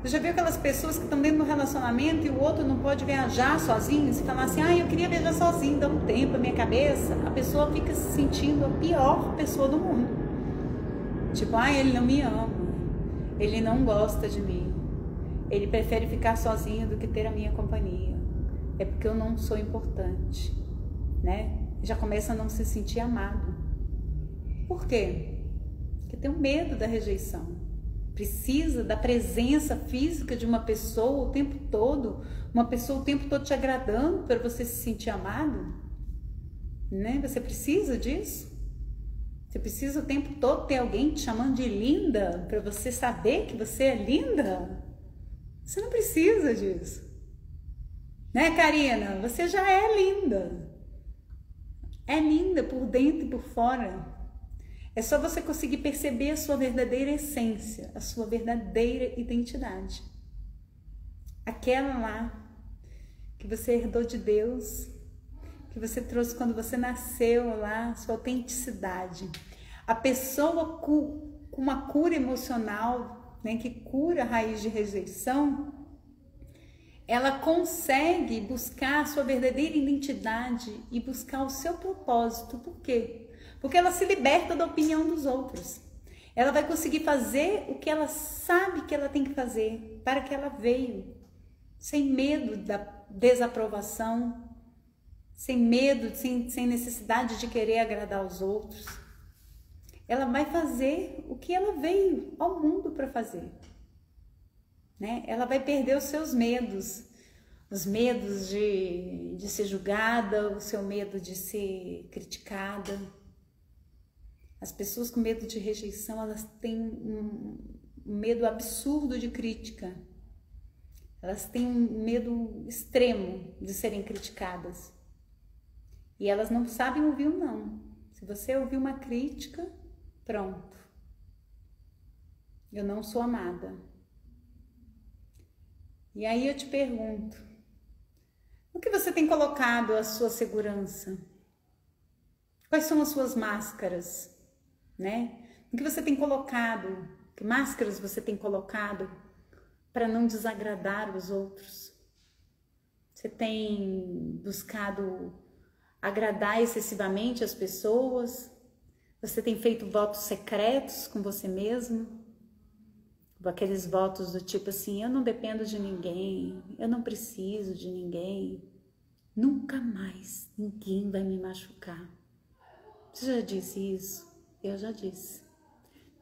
Você já viu aquelas pessoas que estão dentro do relacionamento e o outro não pode viajar sozinho? Se falar assim, eu queria viajar sozinho, dá um tempo na minha cabeça, a pessoa fica se sentindo a pior pessoa do mundo. Tipo, ele não me ama, ele não gosta de mim, ele prefere ficar sozinho do que ter a minha companhia, é porque eu não sou importante, né? Já começa a não se sentir amado. Por quê? Porque tem um medo da rejeição, precisa da presença física de uma pessoa o tempo todo, uma pessoa o tempo todo te agradando para você se sentir amado, né? Você precisa disso? Você precisa o tempo todo ter alguém te chamando de linda para você saber que você é linda? Você não precisa disso. Né, Karina? Você já é linda. É linda por dentro e por fora. É só você conseguir perceber a sua verdadeira essência, a sua verdadeira identidade. Aquela lá que você herdou de Deus, que você trouxe quando você nasceu lá, sua autenticidade. A pessoa com uma cura emocional, né, que cura a raiz de rejeição, ela consegue buscar a sua verdadeira identidade e buscar o seu propósito. Por quê? Porque ela se liberta da opinião dos outros. Ela vai conseguir fazer o que ela sabe que ela tem que fazer, para que ela veio, sem medo da desaprovação, sem medo, sem necessidade de querer agradar os outros. Ela vai fazer o que ela veio ao mundo para fazer, né? Ela vai perder os seus medos, os medos de ser julgada, o seu medo de ser criticada. As pessoas com medo de rejeição, elas têm um medo absurdo de crítica. Elas têm um medo extremo de serem criticadas. E elas não sabem ouvir um não. Se você ouvir uma crítica, pronto. Eu não sou amada. E aí eu te pergunto, no que você tem colocado a sua segurança? Quais são as suas máscaras, né? O que você tem colocado? Que máscaras você tem colocado para não desagradar os outros? Você tem buscado agradar excessivamente as pessoas? Você tem feito votos secretos com você mesmo? Aqueles votos do tipo assim, eu não dependo de ninguém, eu não preciso de ninguém, nunca mais ninguém vai me machucar. Você já disse isso? Eu já disse.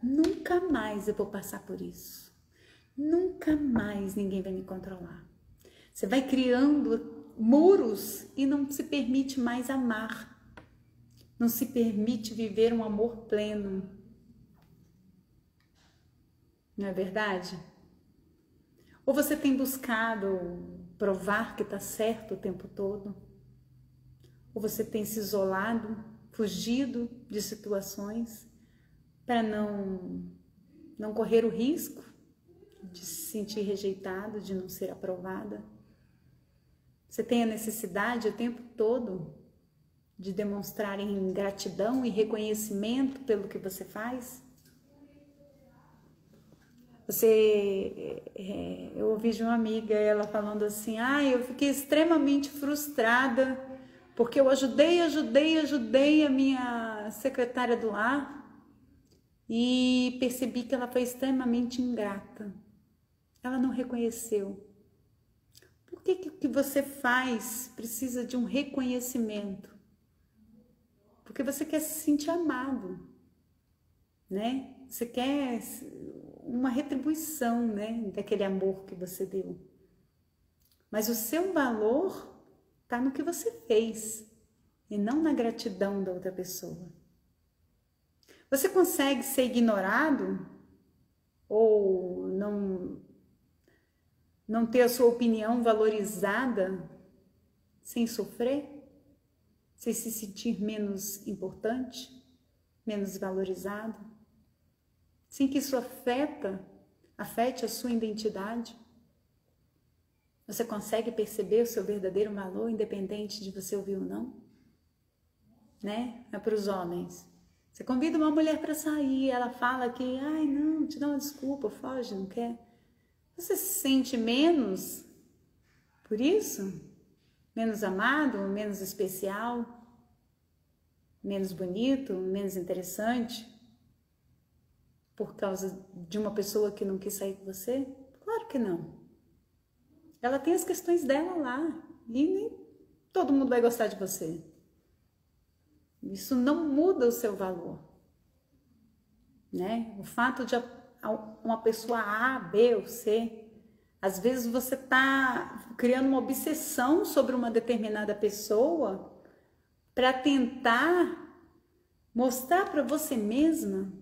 Nunca mais eu vou passar por isso. Nunca mais ninguém vai me controlar. Você vai criando muros e não se permite mais amar. Não se permite viver um amor pleno. Não é verdade? Ou você tem buscado provar que está certo o tempo todo? Ou você tem se isolado, fugido de situações para não correr o risco de se sentir rejeitado, de não ser aprovada? Você tem a necessidade o tempo todo de demonstrar gratidão e reconhecimento pelo que você faz? Eu ouvi de uma amiga, ela falando assim, eu fiquei extremamente frustrada porque eu ajudei a minha secretária do lar e percebi que ela foi extremamente ingrata. Ela não reconheceu. Por que o que você faz precisa de um reconhecimento? Porque você quer se sentir amado, né? Você quer uma retribuição, né, daquele amor que você deu. Mas o seu valor está no que você fez e não na gratidão da outra pessoa. Você consegue ser ignorado ou não ter a sua opinião valorizada sem sofrer? Sem se sentir menos importante, menos valorizado? Sem que isso afete a sua identidade? Você consegue perceber o seu verdadeiro valor, independente de você ouvir ou não? Né? É para os homens. Você convida uma mulher para sair, ela fala que, não, te dá uma desculpa, foge, não quer. Você se sente menos por isso? Menos amado, menos especial, menos bonito, menos interessante? Por causa de uma pessoa que não quis sair com você? Claro que não. Ela tem as questões dela lá e nem todo mundo vai gostar de você. Isso não muda o seu valor, né? O fato de uma pessoa A, B ou C, às vezes você está criando uma obsessão sobre uma determinada pessoa para tentar mostrar para você mesma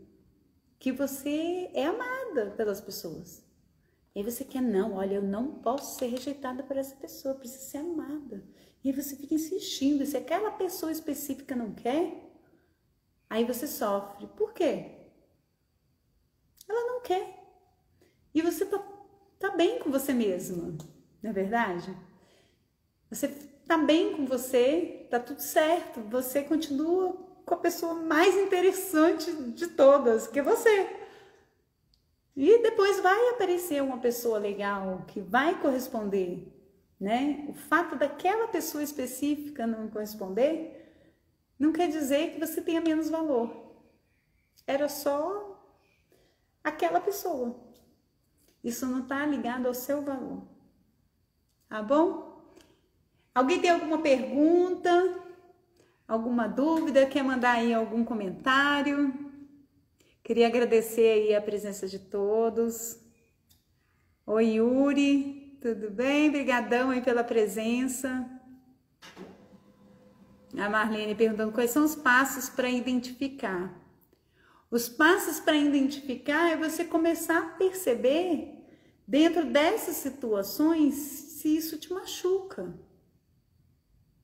que você é amada pelas pessoas. E aí você quer, não, olha, eu não posso ser rejeitada por essa pessoa, eu preciso ser amada. E aí você fica insistindo, e se aquela pessoa específica não quer, aí você sofre. Por quê? Ela não quer. E você tá bem com você mesma, não é verdade? Você tá bem com você, tá tudo certo, você continua com a pessoa mais interessante de todas, que é você. E depois vai aparecer uma pessoa legal que vai corresponder, né? O fato daquela pessoa específica não corresponder não quer dizer que você tenha menos valor. Era só aquela pessoa. Isso não está ligado ao seu valor. Tá bom? Alguém tem alguma pergunta? Alguma dúvida? Quer mandar aí algum comentário? Queria agradecer aí a presença de todos. Oi, Yuri, tudo bem? Obrigadão aí pela presença. A Marlene perguntando quais são os passos para identificar. Os passos para identificar é você começar a perceber, dentro dessas situações, se isso te machuca.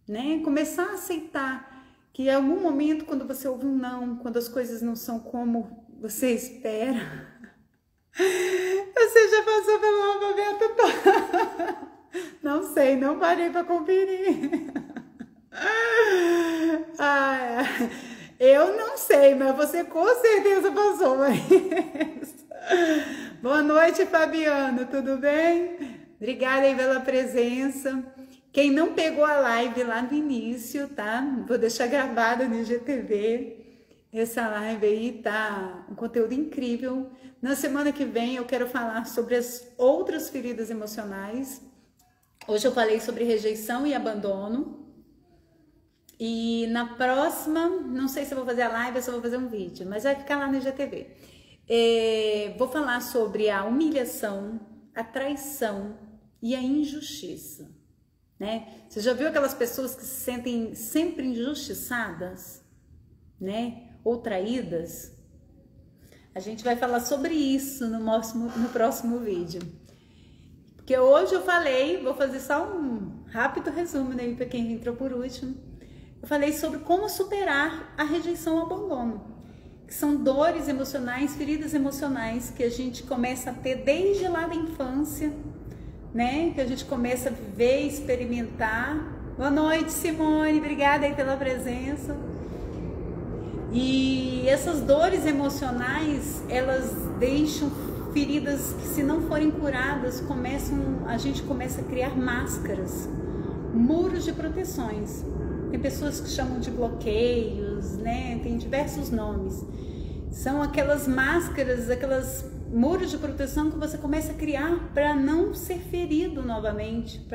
Né? Começar a aceitar que em algum momento, quando você ouve um não, quando as coisas não são como você espera, você já passou pelo alfabeto todo. Não sei, não parei para conferir. Eu não sei, mas você com certeza passou, mas... Boa noite, Fabiano, tudo bem? Obrigada aí pela presença. Quem não pegou a live lá no início, tá? Vou deixar gravada no IGTV. Essa live aí tá um conteúdo incrível. Na semana que vem eu quero falar sobre as outras feridas emocionais. Hoje eu falei sobre rejeição e abandono. E na próxima, não sei se eu vou fazer a live ou se eu vou fazer um vídeo, mas vai ficar lá no IGTV. Vou falar sobre a humilhação, a traição e a injustiça, né? Você já viu aquelas pessoas que se sentem sempre injustiçadas, né? Ou traídas? A gente vai falar sobre isso no próximo vídeo. Porque hoje eu falei, vou fazer só um rápido resumo, né, para quem entrou por último. Eu falei sobre como superar a rejeição e o abandono, que são dores emocionais, feridas emocionais que a gente começa a ter desde lá da infância, né? Que a gente começa a viver, experimentar. Boa noite, Simone, obrigada aí pela presença. E essas dores emocionais, elas deixam feridas que, se não forem curadas, a gente começa a criar máscaras, muros de proteções. Tem pessoas que chamam de bloqueios, né? Tem diversos nomes. São aquelas máscaras, aquelas muros de proteção que você começa a criar para não ser ferido novamente,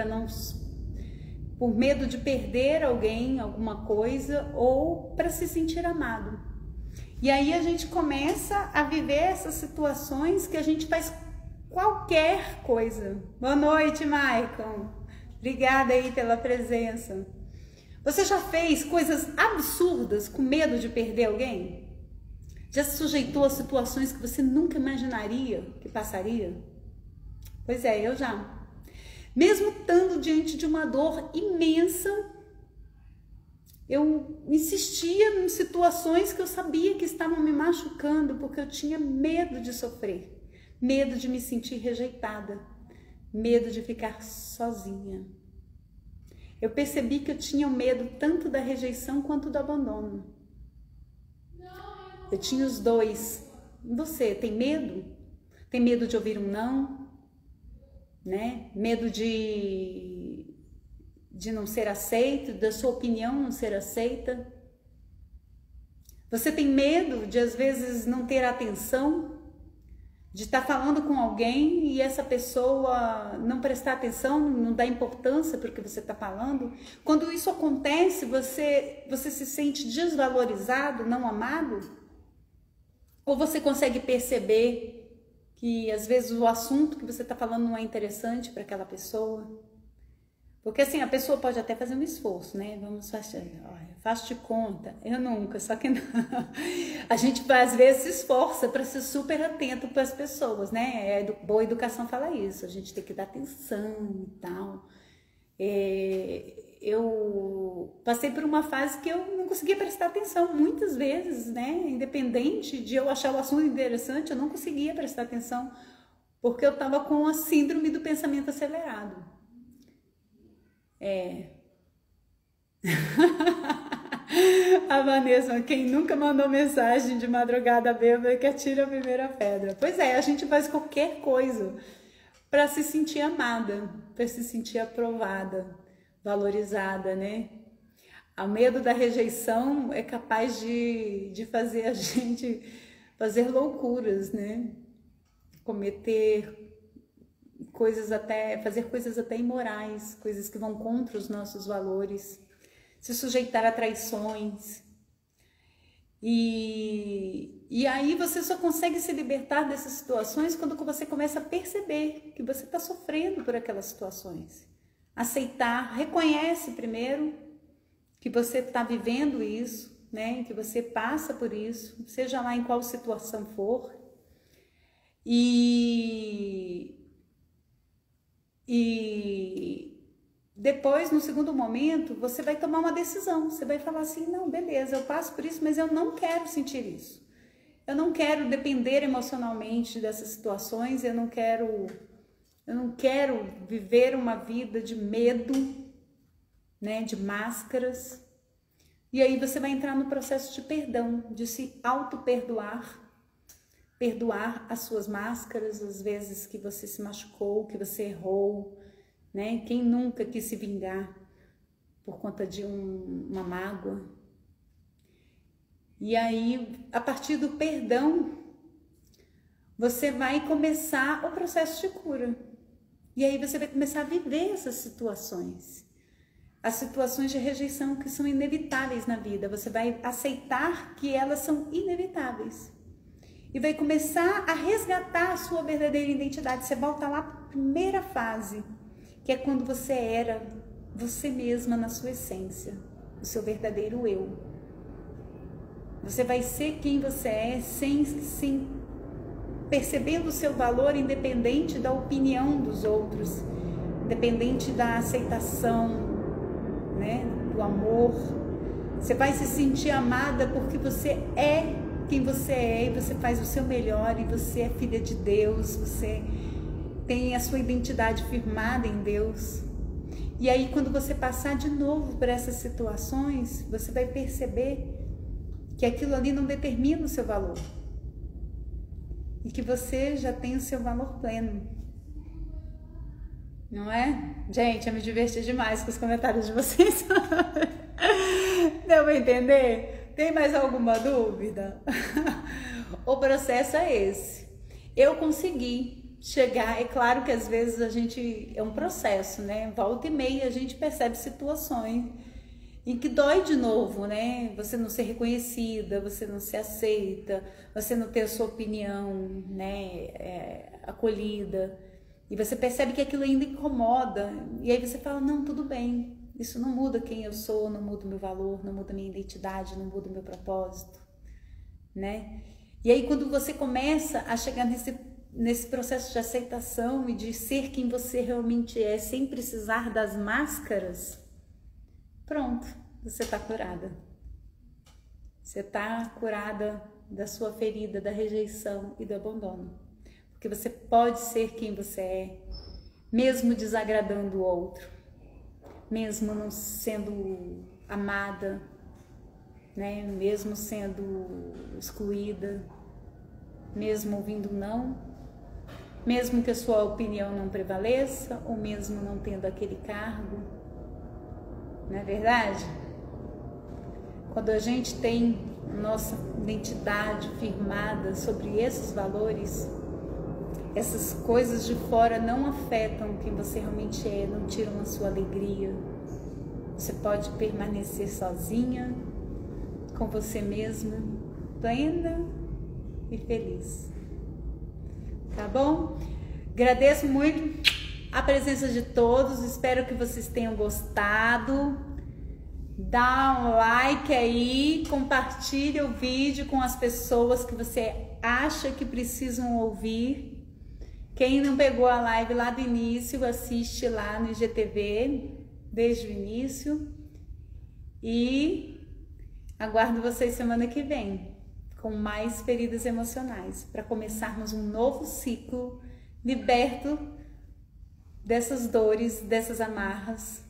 por medo de perder alguém, alguma coisa, ou para se sentir amado. E aí a gente começa a viver essas situações que a gente faz qualquer coisa. Boa noite, Maicon. Obrigada aí pela presença. Você já fez coisas absurdas com medo de perder alguém? Já se sujeitou a situações que você nunca imaginaria que passaria? Pois é, eu já. Mesmo estando diante de uma dor imensa, eu insistia em situações que eu sabia que estavam me machucando, porque eu tinha medo de sofrer, medo de me sentir rejeitada, medo de ficar sozinha. Eu percebi que eu tinha o medo tanto da rejeição quanto do abandono. Eu tinha os dois. Você tem medo? Tem medo de ouvir um não? Né? Medo de não ser aceito, da sua opinião não ser aceita? Você tem medo de, às vezes, não ter atenção? De estar falando com alguém e essa pessoa não prestar atenção, não dar importância para o que você está falando? Quando isso acontece, você se sente desvalorizado, não amado? Ou você consegue perceber que às vezes o assunto que você está falando não é interessante para aquela pessoa? Porque assim, a pessoa pode até fazer um esforço, né? Vamos fazer, olha, faz de conta. Eu nunca, só que não. A gente às vezes se esforça para ser super atento para as pessoas, né? Boa educação fala isso, a gente tem que dar atenção e tal. Eu passei por uma fase que eu não conseguia prestar atenção muitas vezes, né? Independente de eu achar o assunto interessante, eu não conseguia prestar atenção, porque eu estava com a síndrome do pensamento acelerado. A Vanessa, quem nunca mandou mensagem de madrugada bêbada que atira a primeira pedra. Pois é, a gente faz qualquer coisa para se sentir amada, para se sentir aprovada, valorizada, né? O medo da rejeição é capaz de fazer a gente fazer loucuras, né? Cometer fazer coisas até imorais, coisas que vão contra os nossos valores, se sujeitar a traições. E aí você só consegue se libertar dessas situações quando você começa a perceber que você está sofrendo por aquelas situações. Aceitar, reconhece primeiro que você está vivendo isso, né? Que você passa por isso, seja lá em qual situação for. E depois, no segundo momento, você vai tomar uma decisão. Você vai falar assim, não, beleza, eu passo por isso, mas eu não quero sentir isso. Eu não quero depender emocionalmente dessas situações, eu não quero viver uma vida de medo, né, de máscaras. E aí você vai entrar no processo de perdão, de se auto-perdoar, perdoar as suas máscaras, as vezes que você se machucou, que você errou, né? Quem nunca quis se vingar por conta de uma mágoa? E aí, a partir do perdão, você vai começar o processo de cura. E aí você vai começar a viver essas situações. As situações de rejeição que são inevitáveis na vida. Você vai aceitar que elas são inevitáveis. E vai começar a resgatar a sua verdadeira identidade. Você volta lá para a primeira fase, que é quando você era você mesma na sua essência, o seu verdadeiro eu. Você vai ser quem você é sem percebendo o seu valor, independente da opinião dos outros, independente da aceitação, né, do amor. Você vai se sentir amada porque você é quem você é e você faz o seu melhor e você é filha de Deus, você tem a sua identidade firmada em Deus. E aí quando você passar de novo por essas situações, você vai perceber que aquilo ali não determina o seu valor e que você já tem o seu valor pleno. Não é? Gente, eu me diverti demais com os comentários de vocês. Deu pra entender? Tem mais alguma dúvida? O processo é esse. Eu consegui chegar, é claro que às vezes a gente, é um processo, né? Volta e meia a gente percebe situações em que dói de novo, né? Você não ser reconhecida, você não se aceita, você não ter a sua opinião, né, acolhida. E você percebe que aquilo ainda incomoda. E aí você fala, não, tudo bem. Isso não muda quem eu sou, não muda o meu valor, não muda a minha identidade, não muda o meu propósito, né? E aí quando você começa a chegar nesse processo de aceitação e de ser quem você realmente é, sem precisar das máscaras, pronto, você está curada. Você está curada da sua ferida, da rejeição e do abandono. Porque você pode ser quem você é, mesmo desagradando o outro, mesmo não sendo amada, né? Mesmo sendo excluída, mesmo ouvindo não, mesmo que a sua opinião não prevaleça, ou mesmo não tendo aquele cargo. Não é verdade? Quando a gente tem nossa identidade firmada sobre esses valores, essas coisas de fora não afetam quem você realmente é, não tiram a sua alegria. Você pode permanecer sozinha, com você mesma, plena e feliz. Tá bom? Agradeço muito a presença de todos, espero que vocês tenham gostado. Dá um like aí, compartilha o vídeo com as pessoas que você acha que precisam ouvir. Quem não pegou a live lá do início, assiste lá no IGTV, desde o início. E aguardo vocês semana que vem, com mais feridas emocionais, para começarmos um novo ciclo, liberto dessas dores, dessas amarras.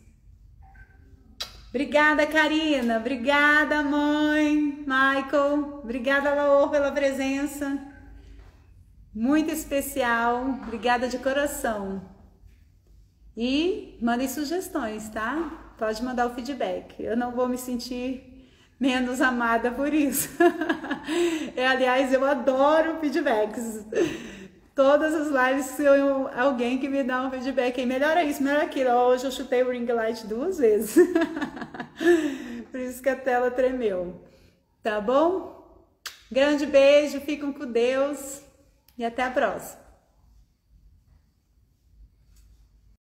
Obrigada, Karina. Obrigada, mãe. Michael. Obrigada, Laor, pela presença. Muito especial. Obrigada de coração. E mandem sugestões, tá? Pode mandar o feedback. Eu não vou me sentir menos amada por isso. Aliás, eu adoro feedbacks. Todas as lives, alguém que me dá um feedback aí, melhora isso, melhora aquilo. Hoje eu chutei o ring light 2 vezes. Por isso que a tela tremeu. Tá bom? Grande beijo, fiquem com Deus e até a próxima.